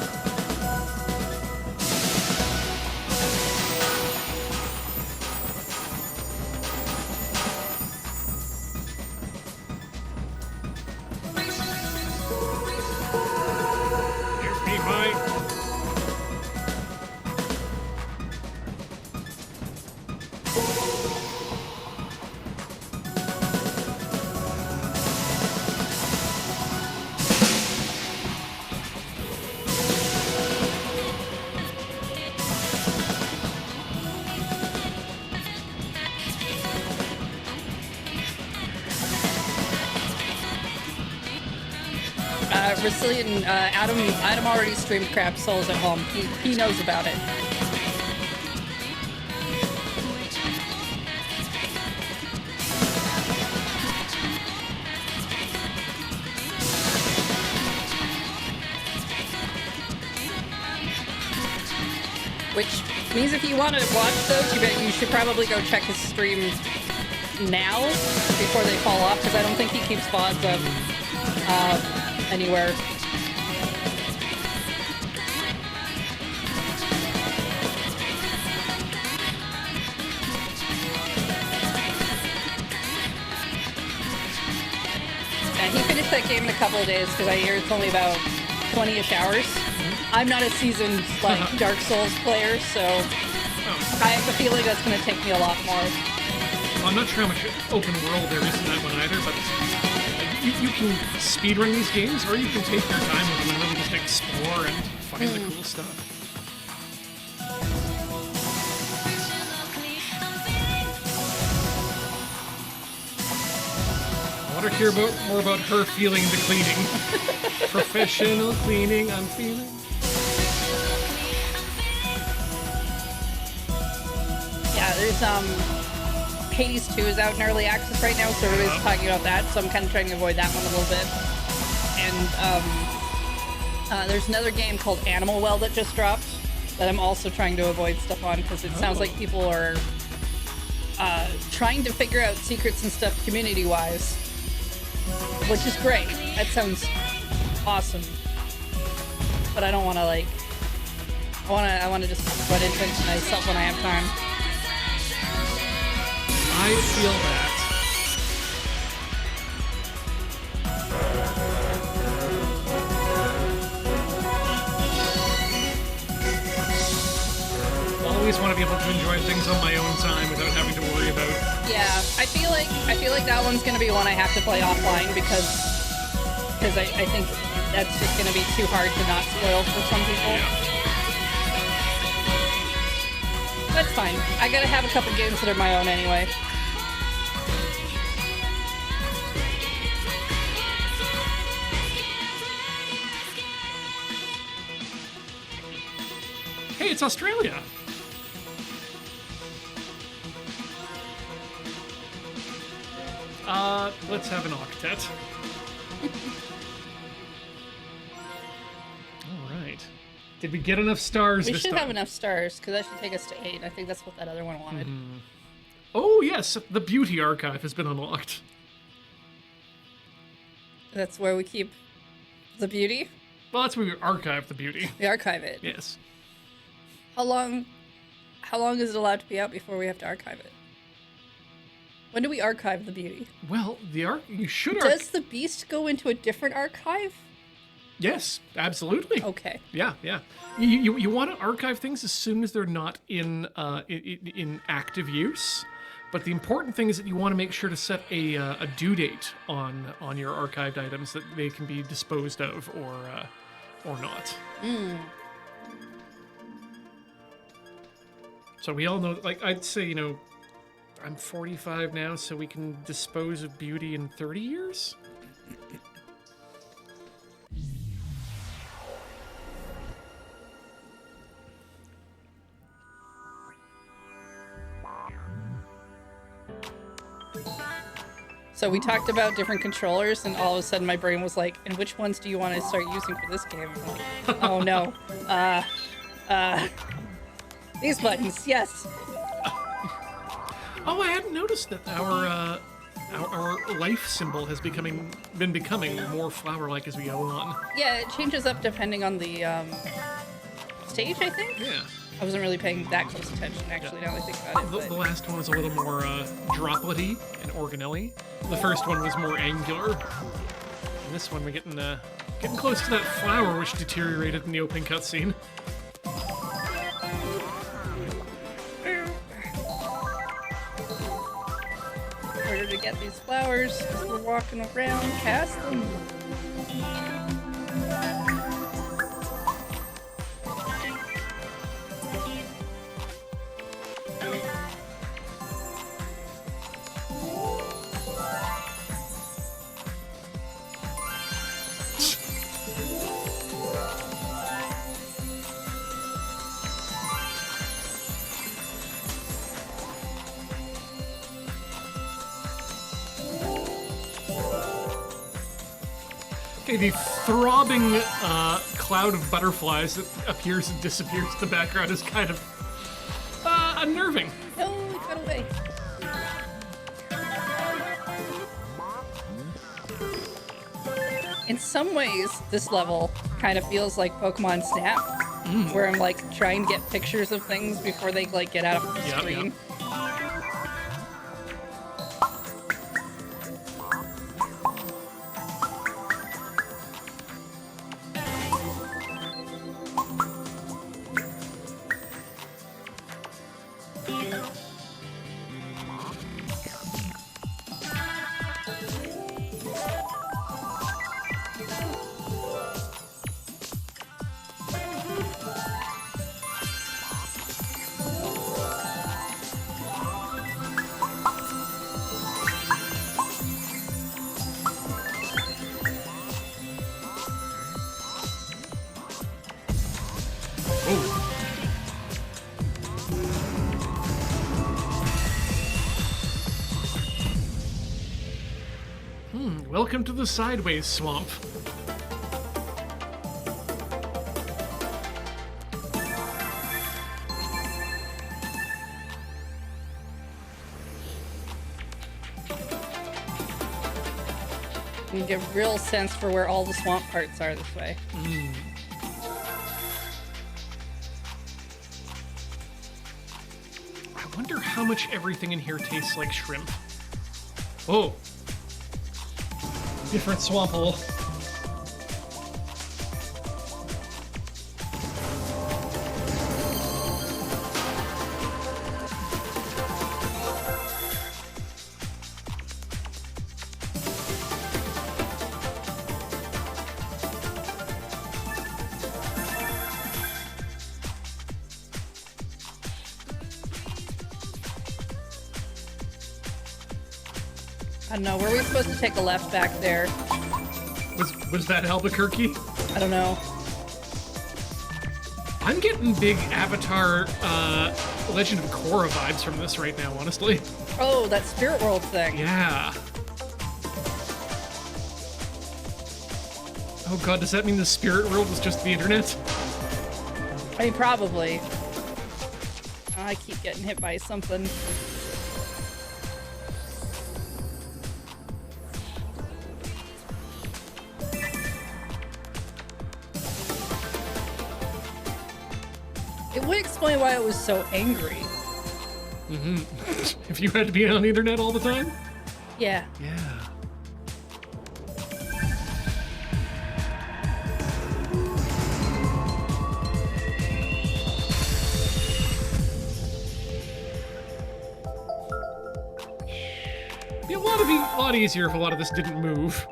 Brazilian, Adam already streamed Crab Souls at home. He knows about it. Which means if you want to watch those, you should probably go check his stream now before they fall off, because I don't think he keeps VODs up anywhere. And he finished that game in a couple of days because I hear it's only about 20-ish hours. I'm not a seasoned Dark Souls player, so I have a feeling that's going to take me a lot more. Well, I'm not sure how much open world there is in that one either, but you can speedrun these games, or you can take your time with them and really just explore and find the cool stuff. I want to hear more about her feeling the cleaning. Professional cleaning, I'm feeling. Yeah, there's Hades 2 is out in early access right now, so everybody's talking about that, so I'm kind of trying to avoid that one a little bit. And there's another game called Animal Well that just dropped that I'm also trying to avoid stuff on, because it sounds like people are trying to figure out secrets and stuff community-wise, which is great. That sounds awesome. But I don't want to, like... I want to just run into it myself when I have time. I feel that. Always want to be able to enjoy things on my own time without having to worry about. Yeah, I feel like that one's gonna be one I have to play offline because I think that's just gonna be too hard to not spoil for some people. Yeah. That's fine. I gotta have a couple games that are my own anyway. Hey, it's Australia. Let's have an octet. All right. Did we get enough stars We this should time? have enough stars, because that should take us to 8. I think that's what that other one wanted. Oh, yes. The Beauty Archive has been unlocked. That's where we keep the beauty. Well, that's where we archive the beauty. We archive it. Yes. How long is it allowed to be out before we have to archive it? When do we archive the beauty? Well, you should Does the beast go into a different archive? Yes, absolutely. Okay. Yeah. You want to archive things as soon as they're not in active use, But the important thing is that you want to make sure to set a due date on your archived items that they can be disposed of or not. So we all know, like, I'd say, I'm 45 now, so we can dispose of beauty in 30 years? So we talked about different controllers, and all of a sudden my brain was like, and which ones do you want to start using for this game? I'm like, oh no. These buttons, yes. Oh, I hadn't noticed that our life symbol has been becoming more flower-like as we go on. Yeah, it changes up depending on the stage, I think? Yeah. I wasn't really paying that close attention, actually, now that I think about it. The last one was a little more droplet-y and organelle-y. The first one was more angular. And this one, we're getting close to that flower which deteriorated in the opening cutscene. In order to get these flowers, as we're walking around past them. Okay, the throbbing cloud of butterflies that appears and disappears in the background is kind of unnerving. No, it got away. In some ways, this level kind of feels like Pokemon Snap, where I'm like trying to get pictures of things before they like get out of the screen. Yep. Welcome to the Sideways Swamp. You get a real sense for where all the swamp parts are this way. I wonder how much everything in here tastes like shrimp. Oh. Different swamp hole. I don't know, were we supposed to take a left back there? Was that Albuquerque? I don't know. I'm getting big Avatar Legend of Korra vibes from this right now, honestly. Oh, that Spirit World thing. Yeah. Oh god, does that mean the Spirit World was just the internet? I mean, probably. I keep getting hit by something. It would explain why it was so angry. Mm-hmm. If you had to be on the internet all the time? Yeah. Yeah. a lot easier if a lot of this didn't move.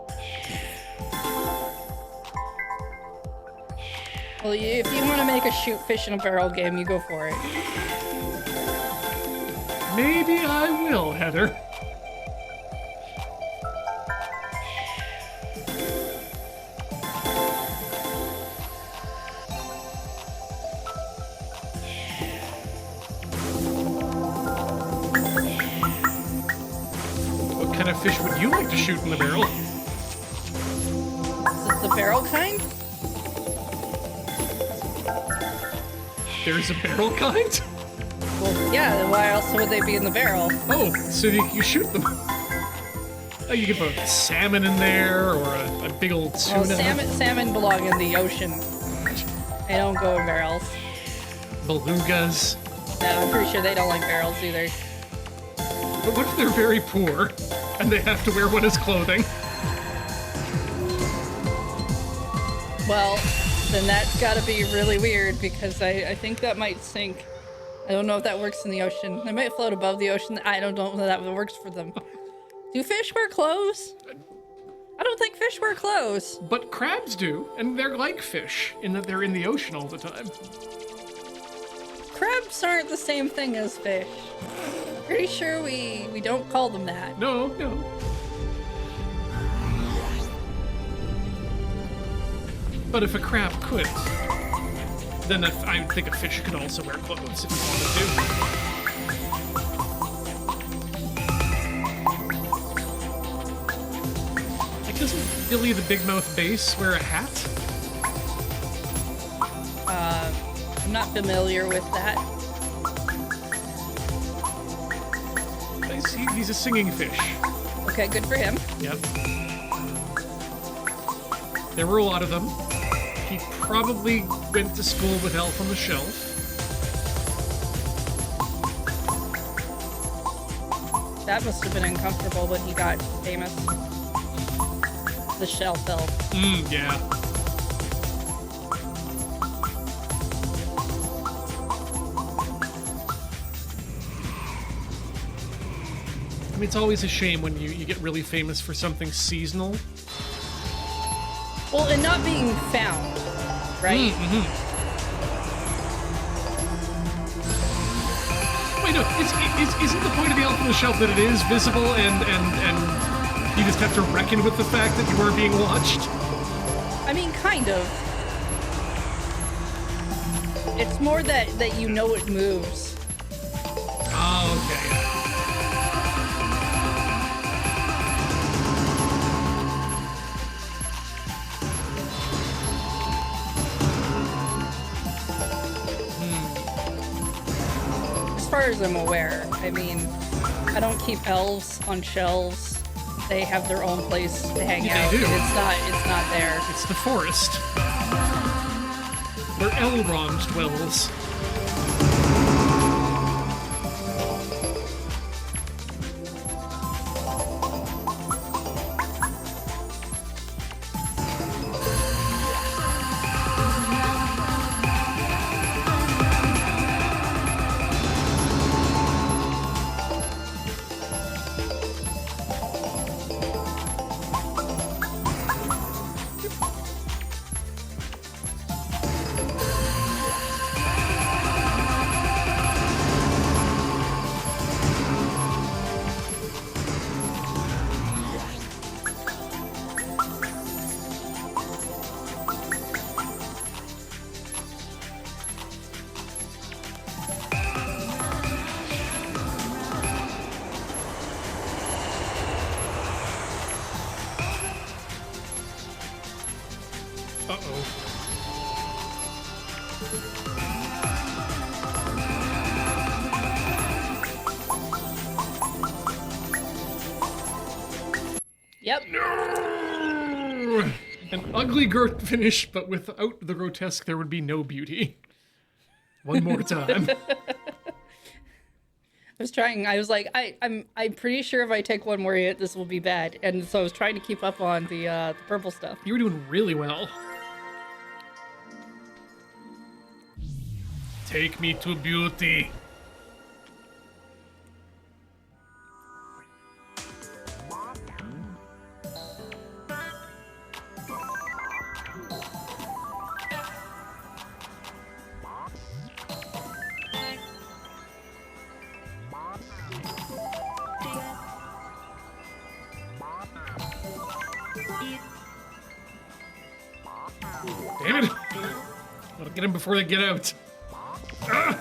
Well, if you want to make a shoot fish in a barrel game, you go for it. Maybe I will, Heather. What kind of fish would you like to shoot in the barrel? The barrel kind? There's a barrel kind? Well, yeah, then why else would they be in the barrel? Oh, so you shoot them. Oh, you can put salmon in there, or a big old tuna. Well, salmon belong in the ocean. They don't go in barrels. Belugas. No, I'm pretty sure they don't like barrels either. But what if they're very poor, and they have to wear one as clothing? Well, then that's gotta be really weird, because I think that might sink. I don't know if that works in the ocean. They might float above the ocean. I don't know if that works for them. Do fish wear clothes? I don't think fish wear clothes. But crabs do, and they're like fish, in that they're in the ocean all the time. Crabs aren't the same thing as fish. Pretty sure we don't call them that. No. But if a crab could, then I think a fish could also wear clothes if he wanted to. Like, doesn't Billy the Big Mouth Bass wear a hat? I'm not familiar with that. He's a singing fish. Okay, good for him. Yep. There were a lot of them. He probably went to school with Elf on the Shelf. That must have been uncomfortable when he got famous. The Shelf Elf. Yeah. I mean, it's always a shame when you get really famous for something seasonal. Well, and not being found, right? Wait, no, isn't the point of the Elf on the Shelf that it is visible and you just have to reckon with the fact that you are being watched? I mean, kind of. It's more that you know it moves. Oh, okay. As far as I'm aware, I mean, I don't keep elves on shelves. They have their own place to hang out. They do. It's not there. It's the forest. Where Elrond dwells. Uh-oh. Yep. No! An ugly finish, but without the grotesque, there would be no beauty. One more time. I was like, I'm pretty sure if I take one more hit, this will be bad. And so I was trying to keep up on the purple stuff. You were doing really well. Take me to beauty. Get them before they get out. Ah!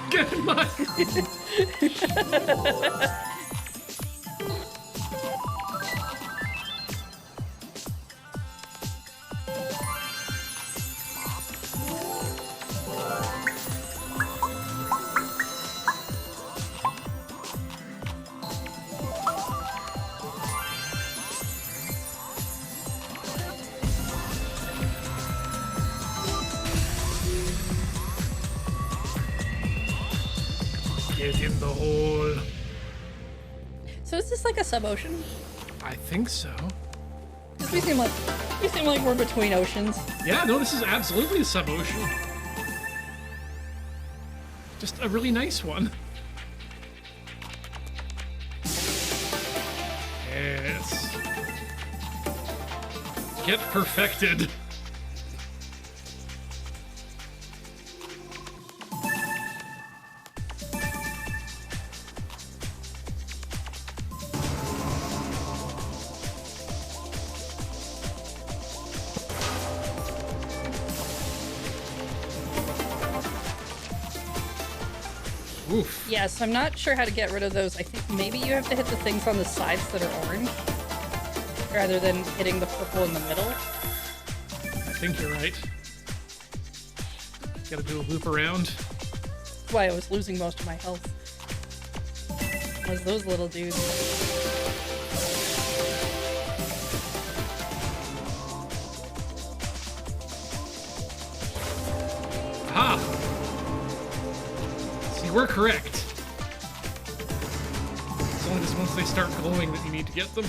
Get in my... Get in the hole. So is this like a sub-ocean? I think so. 'Cause we seem like we're between oceans. Yeah, no, this is absolutely a sub-ocean. Just a really nice one. Yes. Get perfected. Oof. Yes, I'm not sure how to get rid of those. I think maybe you have to hit the things on the sides that are orange rather than hitting the purple in the middle. I think you're right. Gotta do a loop around. That's why I was losing most of my health. Was those little dudes. Aha! See, we're correct. It's only just once they start glowing that you need to get them.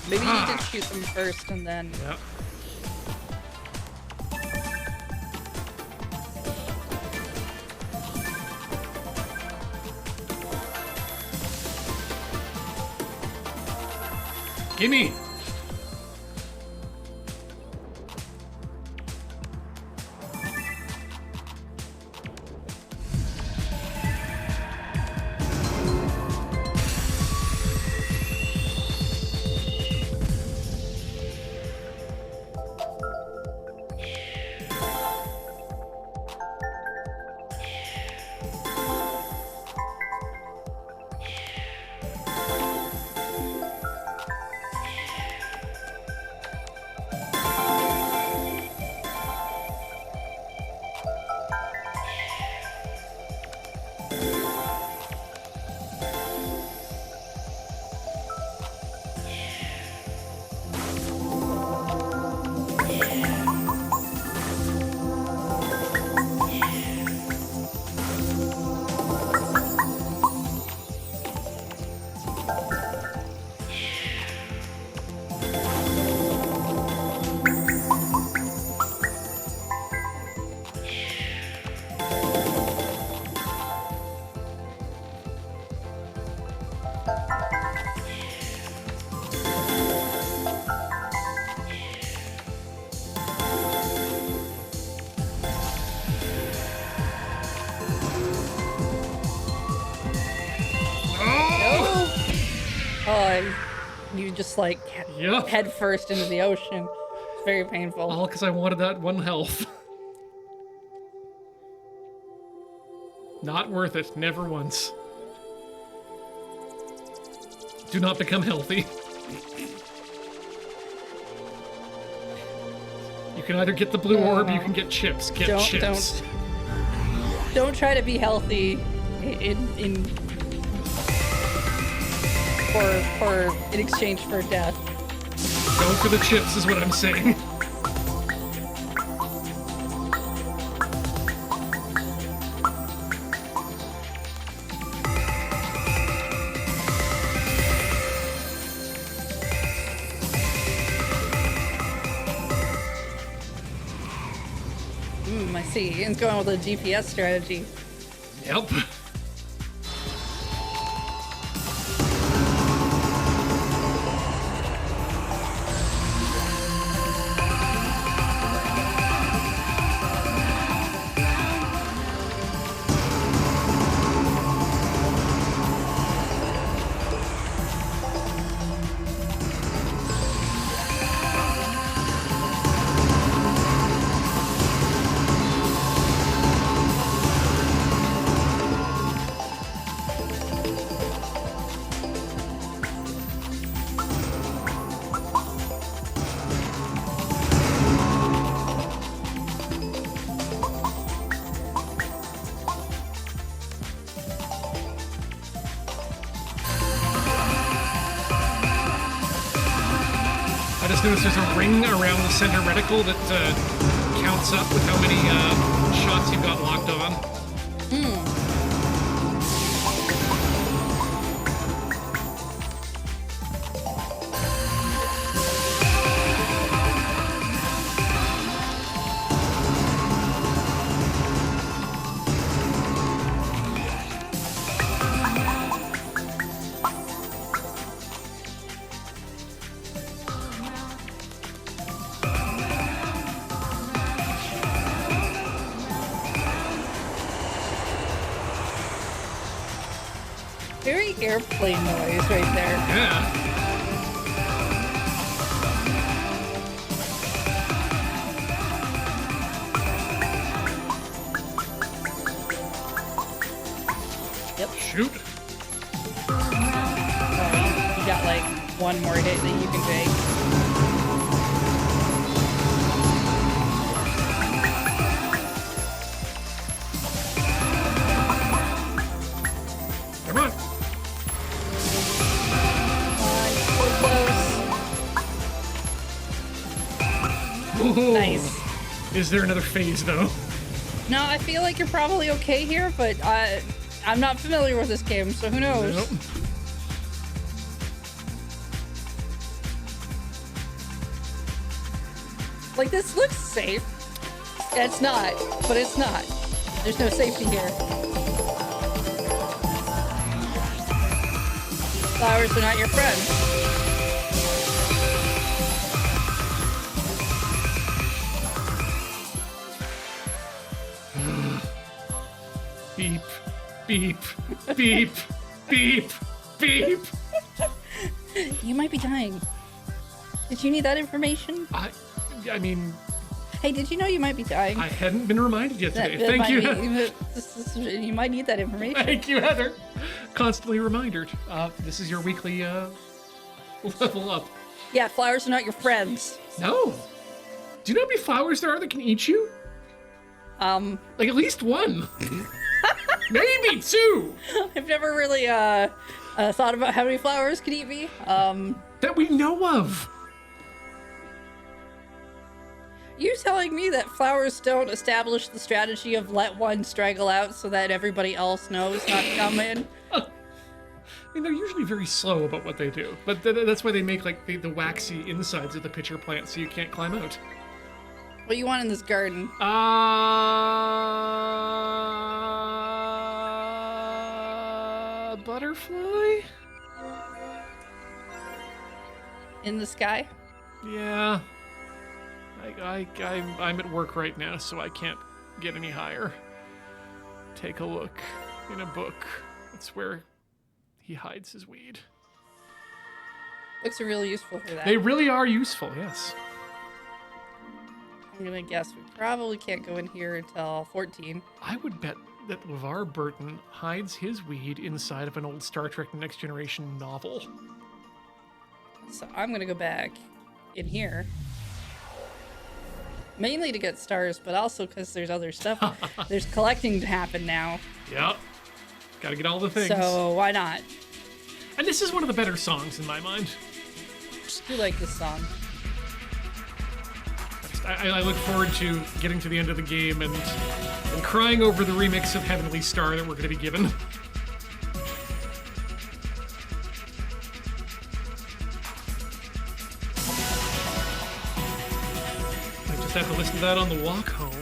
Maybe you need to shoot them first and then... Yep. Gimme! you just like Yep. head first into the ocean. It's very painful. All because I wanted that 1 health. Not worth it. Never once. Do not become healthy. You can either get the blue orb, you can get chips. Get chips. Don't try to be healthy in exchange for death. Go for the chips is what I'm saying. I see. Ian's going with a GPS strategy. Yep. I just noticed there's a ring around the center reticle that counts up with how many shots you've got locked on. Very airplane noise right there. Yeah. Yep. Shoot. You got like one more hit that you can take. Come on. Ooh. Nice. Is there another phase though? No, I feel like you're probably okay here, but I'm not familiar with this game, so who knows? Nope. Like, this looks safe. It's not, but it's not. There's no safety here. Flowers are not your friends. Beep, beep, beep, beep, beep. You might be dying. Did you need that information? I mean, hey, did you know you might be dying? I hadn't been reminded yet today. Thank you. You might need that information. Thank you, Heather. Constantly reminded. This is your weekly level up. Yeah, flowers are not your friends. No. Do you know how many flowers there are that can eat you? Like at least one. Maybe two. I've never really thought about how many flowers could eat me. That we know of. You're telling me that flowers don't establish the strategy of let one straggle out so that everybody else knows not to come in? I mean, they're usually very slow about what they do, but that's why they make like the waxy insides of the pitcher plant so you can't climb out. What do you want in this garden? Butterfly? In the sky? Yeah. I'm at work right now, so I can't get any higher. Take a look in a book. That's where he hides his weed. Books are really useful for that. They really are useful, yes. I'm gonna guess we probably can't go in here until 14. I would bet that LeVar Burton hides his weed inside of an old Star Trek Next Generation novel. So I'm gonna go back in here. Mainly to get stars, but also because there's other stuff. There's collecting to happen now. Yep. Gotta get all the things. So why not? And this is one of the better songs in my mind. I do like this song. I look forward to getting to the end of the game and crying over the remix of Heavenly Star that we're going to be given. I just have to listen to that on the walk home.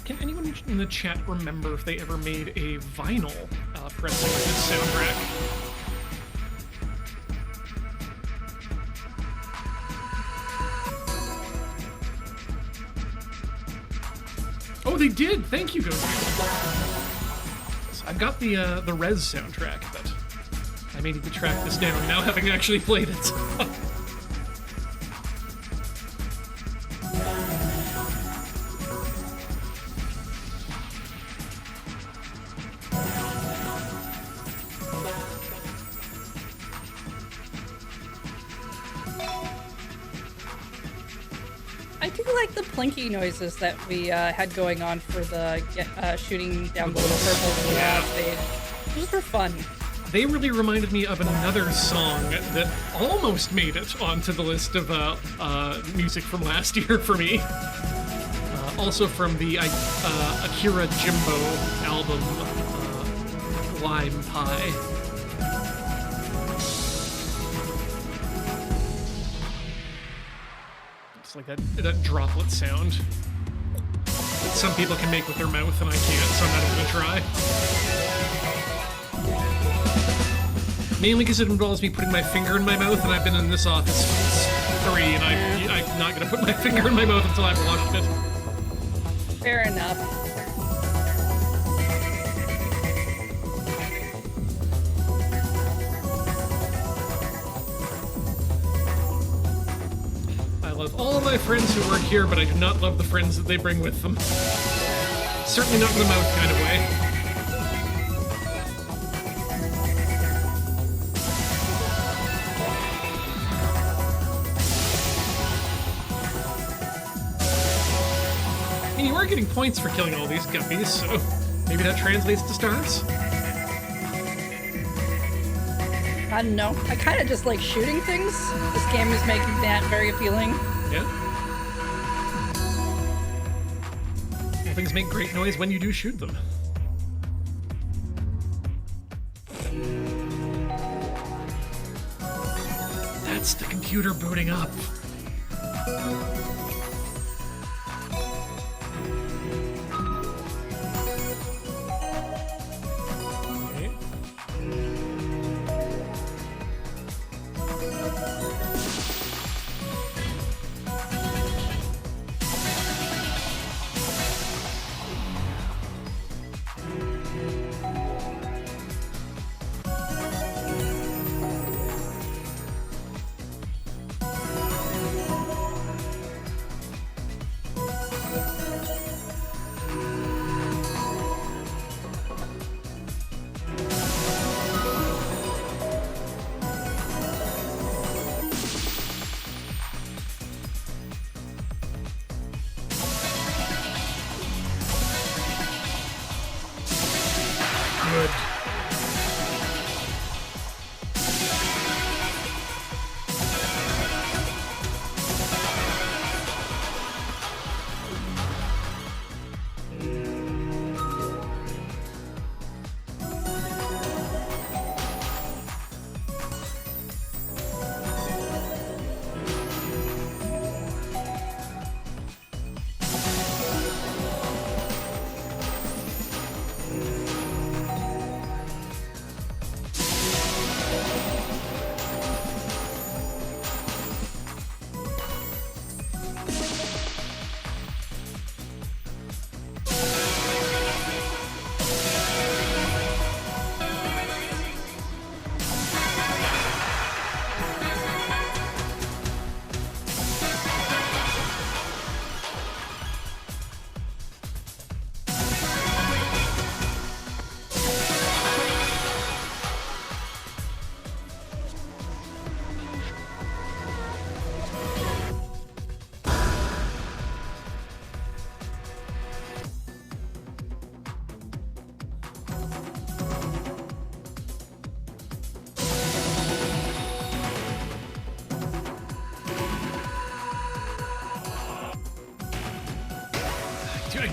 Can anyone in the chat remember if they ever made a vinyl pressing of this soundtrack? Oh, they did! Thank you, Ghost. So I've got the Res soundtrack, but I may need to track this down now, having actually played it. I do like the plinky noises that we had going on for the shooting down the little purple stage. Those were fun. They really reminded me of another song that almost made it onto the list of music from last year for me. Also from the Akira Jimbo album, Lime Pie. It's like that droplet sound that some people can make with their mouth and I can't, so I'm not even gonna try. Mainly because it involves me putting my finger in my mouth, and I've been in this office since 3, and I'm not gonna put my finger in my mouth until I've washed it. Fair enough. I love all of my friends who work here, but I do not love the friends that they bring with them. Certainly not in the mouth kind of way. I mean, you are getting points for killing all these guppies, so maybe that translates to stars? I don't know. I kind of just like shooting things. This game is making that very appealing. Yeah. Well, things make great noise when you do shoot them. That's the computer booting up.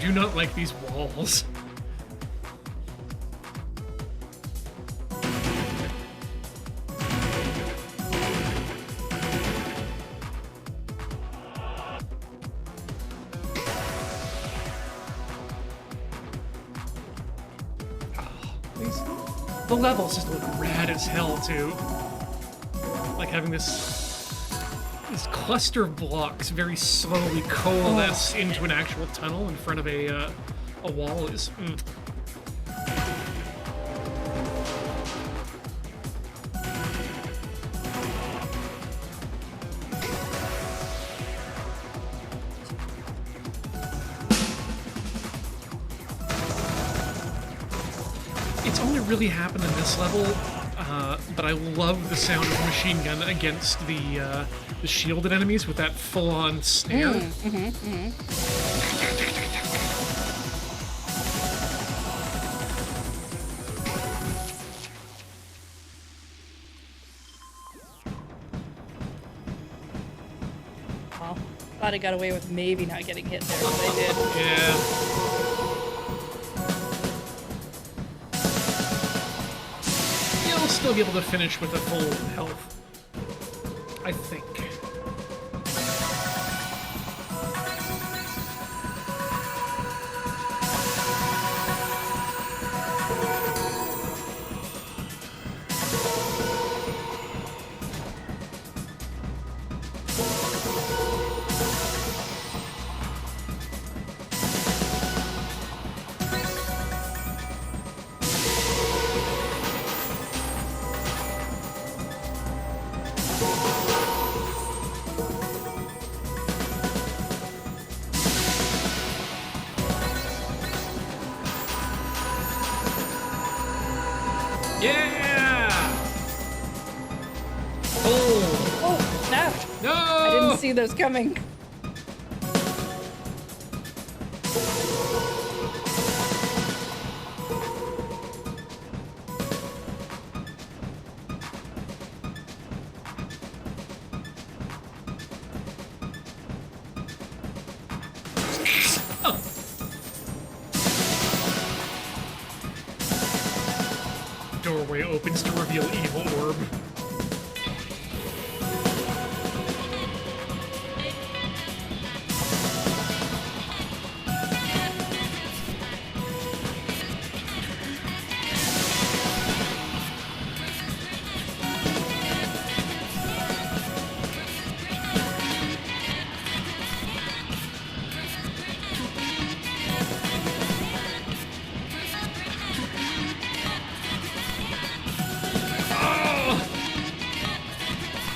do not like these walls. The levels just look rad as hell, too. Like having this cluster of blocks very slowly coalesce into an actual tunnel in front of a wall is... It's only really happened in this level, but I love the sound of the machine gun against the shielded enemies with that full-on snare. Well, thought I got away with maybe not getting hit there, but I did. Yeah. You'll still be able to finish with a full health, I think. Yeah! Oh, snap! No! I didn't see those coming. Doorway opens to reveal evil orb.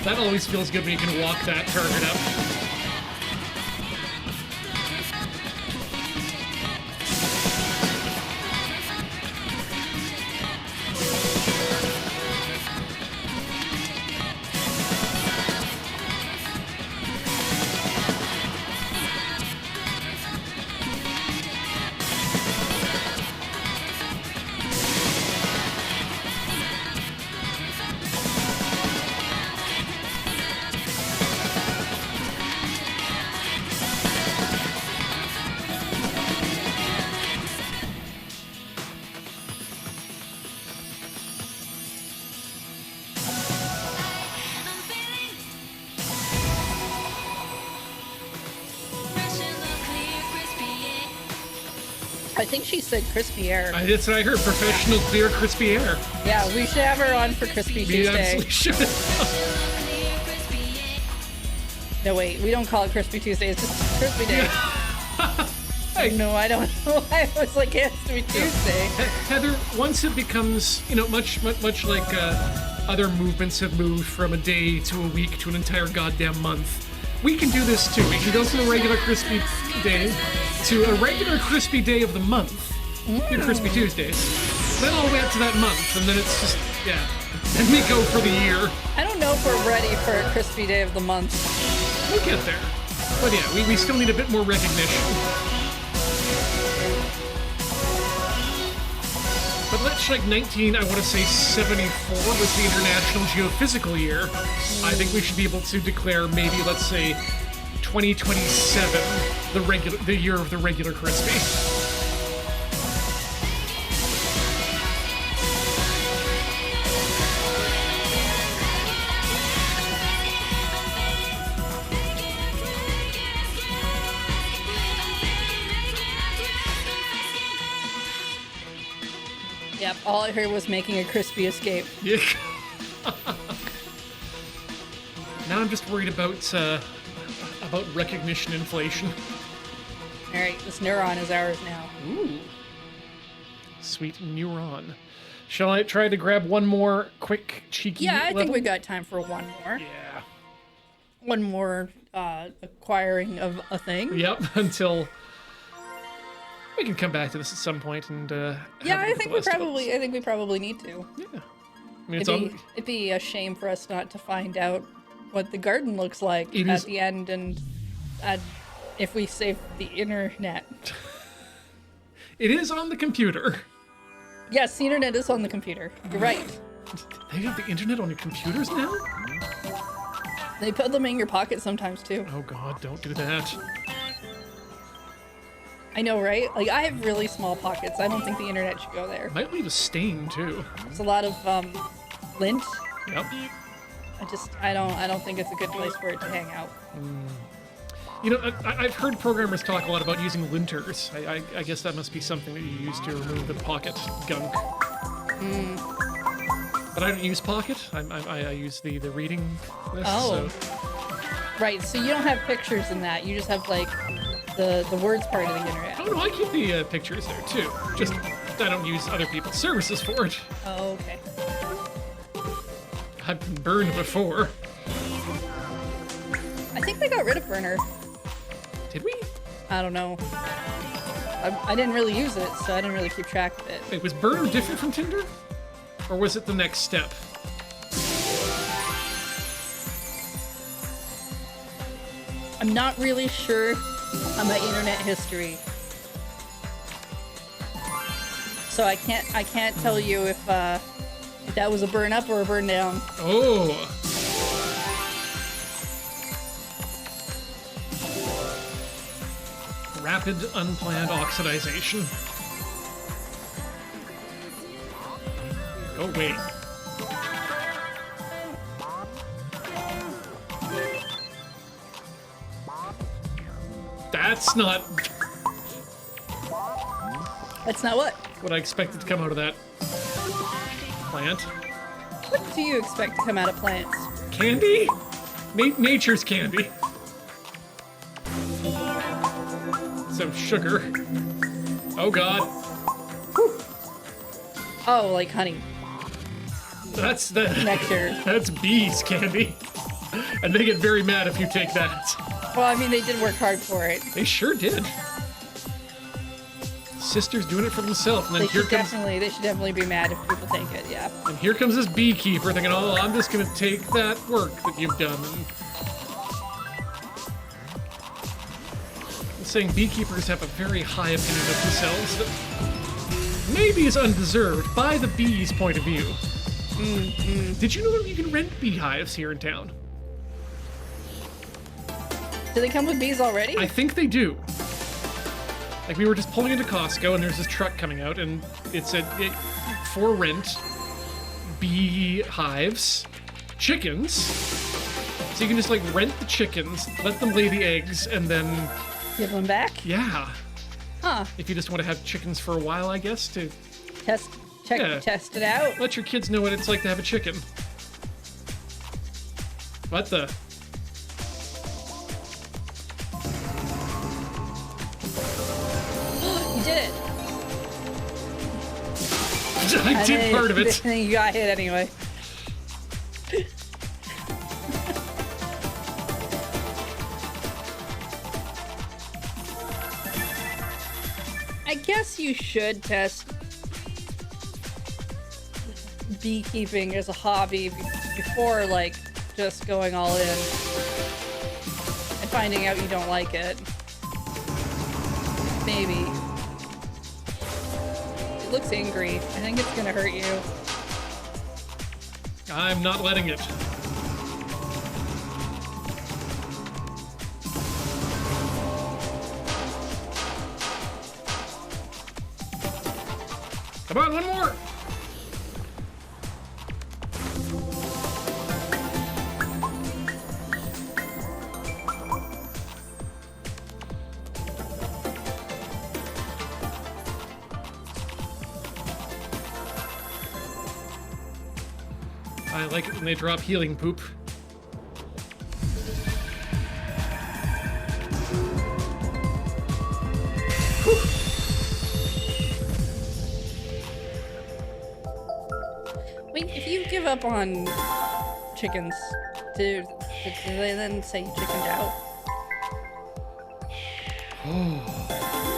That always feels good when you can walk that target up. I think she said crispy air. That's what I heard. Professional, clear, crispy air. Yeah, we should have her on for Crispy We Tuesday. absolutely should. No, wait, we don't call it Crispy Tuesday. It's just Crispy Day. Hey. No, I don't know. I was like, it has to be Tuesday. Heather, once it becomes, much like other movements have moved from a day to a week to an entire goddamn month, we can do this too. We can go from a regular crispy day to a regular crispy day of the month. Do Crispy Tuesdays. Then all the way up to that month, and then it's just, yeah. Then we go for the year. I don't know if we're ready for a crispy day of the month. We'll get there. But yeah, we still need a bit more recognition. But much like 74 was the International Geophysical Year, I think we should be able to declare maybe, let's say, 2027, the year of the regular crispy. Yep, all I heard was making a crispy escape. Yeah. Now I'm just worried about recognition inflation. All right, this neuron is ours now. Ooh. Sweet neuron. Shall I try to grab one more quick, cheeky Yeah, I level? think we got time for one more. Yeah. One more acquiring of a thing. Yep, until we can come back to this at some point and Yeah, I think we probably need to. Yeah. I mean, It'd be a shame for us not to find out what the garden looks like at the end, and if we save the internet. It is on the computer. Yes, the internet is on the computer. You're right. They have the internet on your computers now? They put them in your pocket sometimes too. Oh god, don't do that. I know, right? Like, I have really small pockets. I don't think the internet should go there. Might leave a stain too. It's a lot of lint. Yep. I don't think it's a good place for it to hang out. You know, I've heard programmers talk a lot about using linters. I guess that must be something that you use to remove the pocket gunk. But I don't use Pocket. I use the reading list. Oh. So. Right, so you don't have pictures in that. You just have, like, the words part of the internet. Oh, no, I keep the pictures there, too. Just, I don't use other people's services for it. Oh, okay. I've been burned before. I think they got rid of Burner. Did we? I don't know. I didn't really use it, so I didn't really keep track of it. Wait, was Burner different from Tinder? Or was it the next step? I'm not really sure on my internet history. So I can't tell you if that was a burn up or a burn down. Oh. Rapid unplanned oxidization. Oh, wait. That's not what I expected to come out of that plant. What do you expect to come out of plants? Candy? Nature's candy. Some sugar. Oh god. Whew. Oh, like honey. That's the nectar. That's bees candy. And they get very mad if you take that. Well, I mean, they did work hard for it. They sure did. Sister's doing it for themselves, and then they should definitely be mad if people take it. Yeah. And here comes this beekeeper thinking, "Oh, I'm just gonna take that work that you've done." And saying beekeepers have a very high opinion of themselves that maybe is undeserved by the bees' point of view. Did you know that you can rent beehives here in town? Do they come with bees already? I think they do. Like, we were just pulling into Costco, and there's this truck coming out, and it said, for rent, beehives, chickens. So you can just, like, rent the chickens, let them lay the eggs, and then... give them back? Yeah. Huh. If you just want to have chickens for a while, I guess, to... test it out. Let your kids know what it's like to have a chicken. What the... Did it. I did part of it. You got hit anyway. I guess you should test beekeeping as a hobby before, like, just going all in and finding out you don't like it. Maybe. It looks angry. I think it's gonna hurt you. I'm not letting it. Come on, one more. I like it when they drop healing poop. Wait, if you give up on chickens, do they then say you chickened out?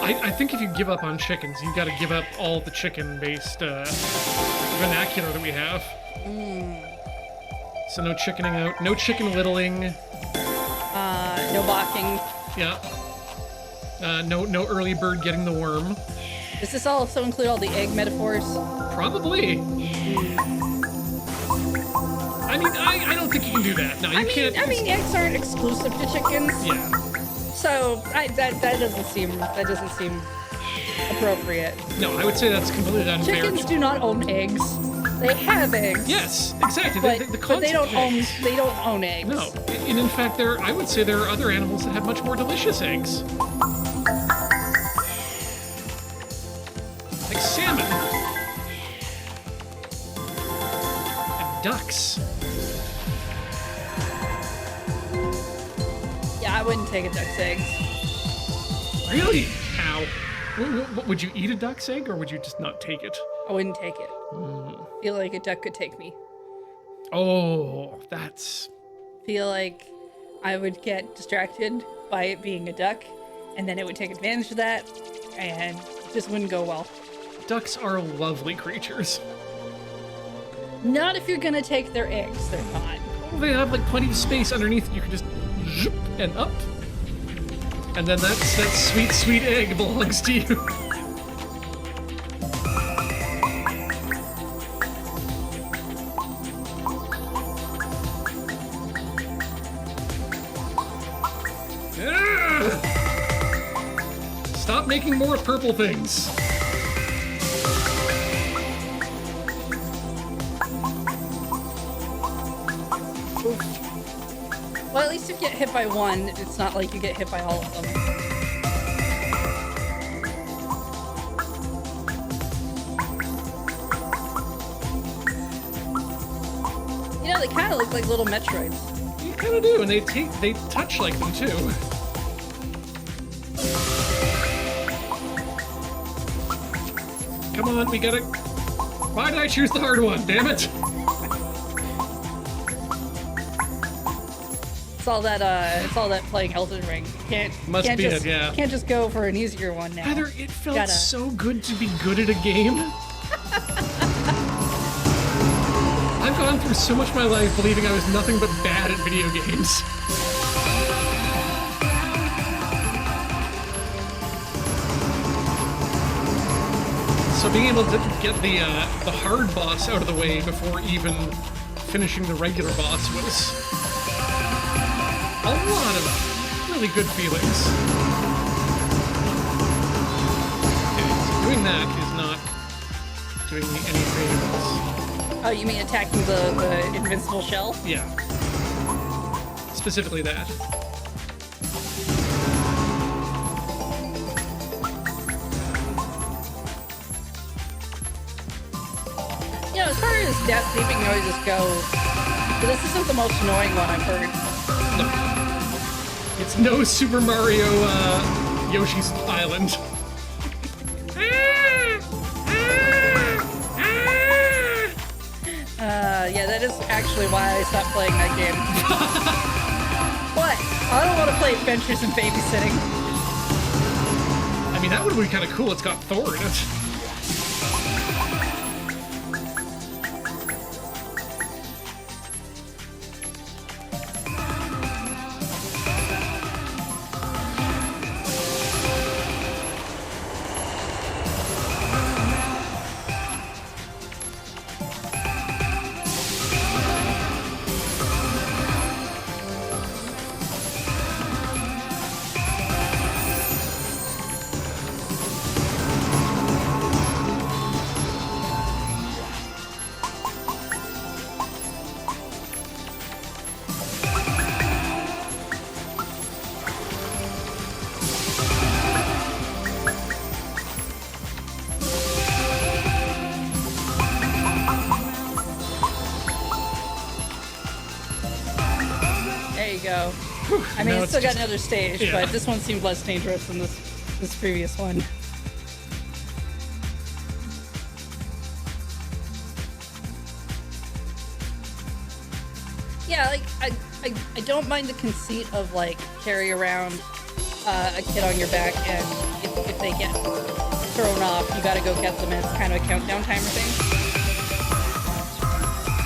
I think if you give up on chickens, you've got to give up all the chicken-based vernacular that we have. So no chickening out, no chicken whittling. No barking. Yeah. No early bird getting the worm. Does this also include all the egg metaphors? Probably. I mean, I don't think you can do that. No, you can't. I mean, eggs aren't exclusive to chickens. Yeah. So that doesn't seem appropriate. No, I would say that's completely unfair. Chickens do not own eggs. They have eggs. Yes, exactly. But, The they don't own eggs. No, and in fact, I would say there are other animals that have much more delicious eggs, like salmon and ducks. Yeah, I wouldn't take a duck's eggs. Really? How? Would you eat a duck's egg, or would you just not take it? I wouldn't take it. Feel like a duck could take me. Oh, that's... Feel like I would get distracted by it being a duck, and then it would take advantage of that, and it just wouldn't go well. Ducks are lovely creatures. Not if you're gonna take their eggs, they're not. Well, they have like plenty of space underneath. You can just zoop and up. And then that sweet, sweet egg belongs to you. Stop making more purple things. Well, at least if you get hit by one, it's not like you get hit by all of them. You know, they kind of look like little Metroids. You kind of do, and they touch like them too. Come on, we gotta... Why did I choose the hard one? Damn it! It's all that playing Elden Ring. Can't just go for an easier one now. Heather, it felt so good to be good at a game. I've gone through so much of my life believing I was nothing but bad at video games. So being able to get the hard boss out of the way before even finishing the regular boss was a lot of really good feelings. Doing that is not doing me any favors. Oh, you mean attacking the invincible shell? Yeah. Specifically that. You know, as far as death beeping noises go, this isn't the most annoying one I've heard. No. It's no Super Mario Yoshi's Island. Yeah, that is actually why I stopped playing that game. What? I don't want to play Adventures in Babysitting. I mean, that would be kind of cool. It's got Thor in it. go. I mean, it's still got another stage, but this one seemed less dangerous than this previous one. Yeah, like, I don't mind the conceit of, like, carry around a kid on your back, and if they get thrown off, you gotta go get them, and it's kind of a countdown timer thing.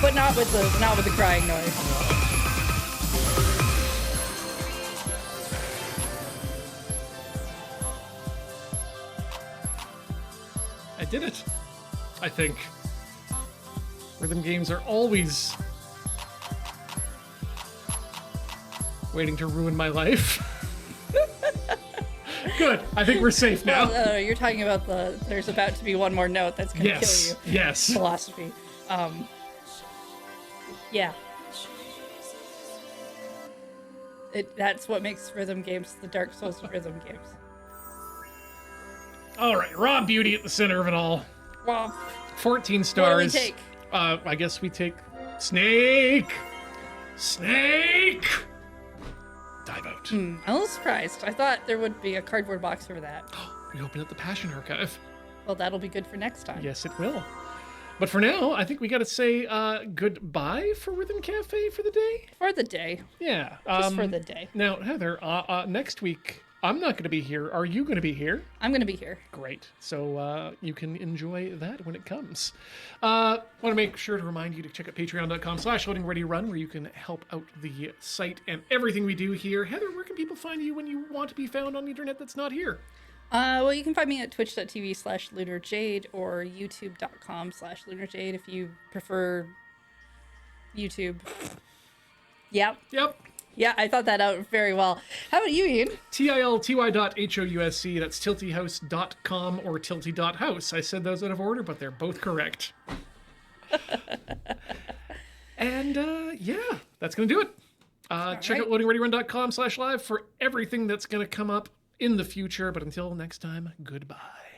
But not with the crying noise. I did it. I think. Rhythm games are always waiting to ruin my life. Good. I think we're safe now. Well, you're talking about there's about to be one more note that's going to kill you. Yes. Philosophy. Yeah. That's what makes rhythm games the Dark Souls of rhythm games. All right, raw beauty at the center of it all. Well, 14 stars. What do we take? I guess we take Snake. Snake. Dive out. I'm a little surprised. I thought there would be a cardboard box for that. We open up the Passion Archive. Well, that'll be good for next time. Yes, it will. But for now, I think we got to say goodbye for Rhythm Cafe for the day. For the day. Yeah. Just for the day. Now, Heather, next week, I'm not going to be here. Are you going to be here? I'm going to be here. Great. So you can enjoy that when it comes. Want to make sure to remind you to check out patreon.com/loadingreadyrun, where you can help out the site and everything we do here. Heather, where can people find you when you want to be found on the internet that's not here? Well, you can find me at twitch.tv/lunarjade or youtube.com/lunarjade if you prefer YouTube. Yep. Yeah, I thought that out very well. How about you, Ian? tilty.housc. That's tiltyhouse.com or tilty.house. I said those out of order, but they're both correct. And yeah, that's going to do it. Check out loadingreadyrun.com/live for everything that's going to come up in the future. But until next time, goodbye.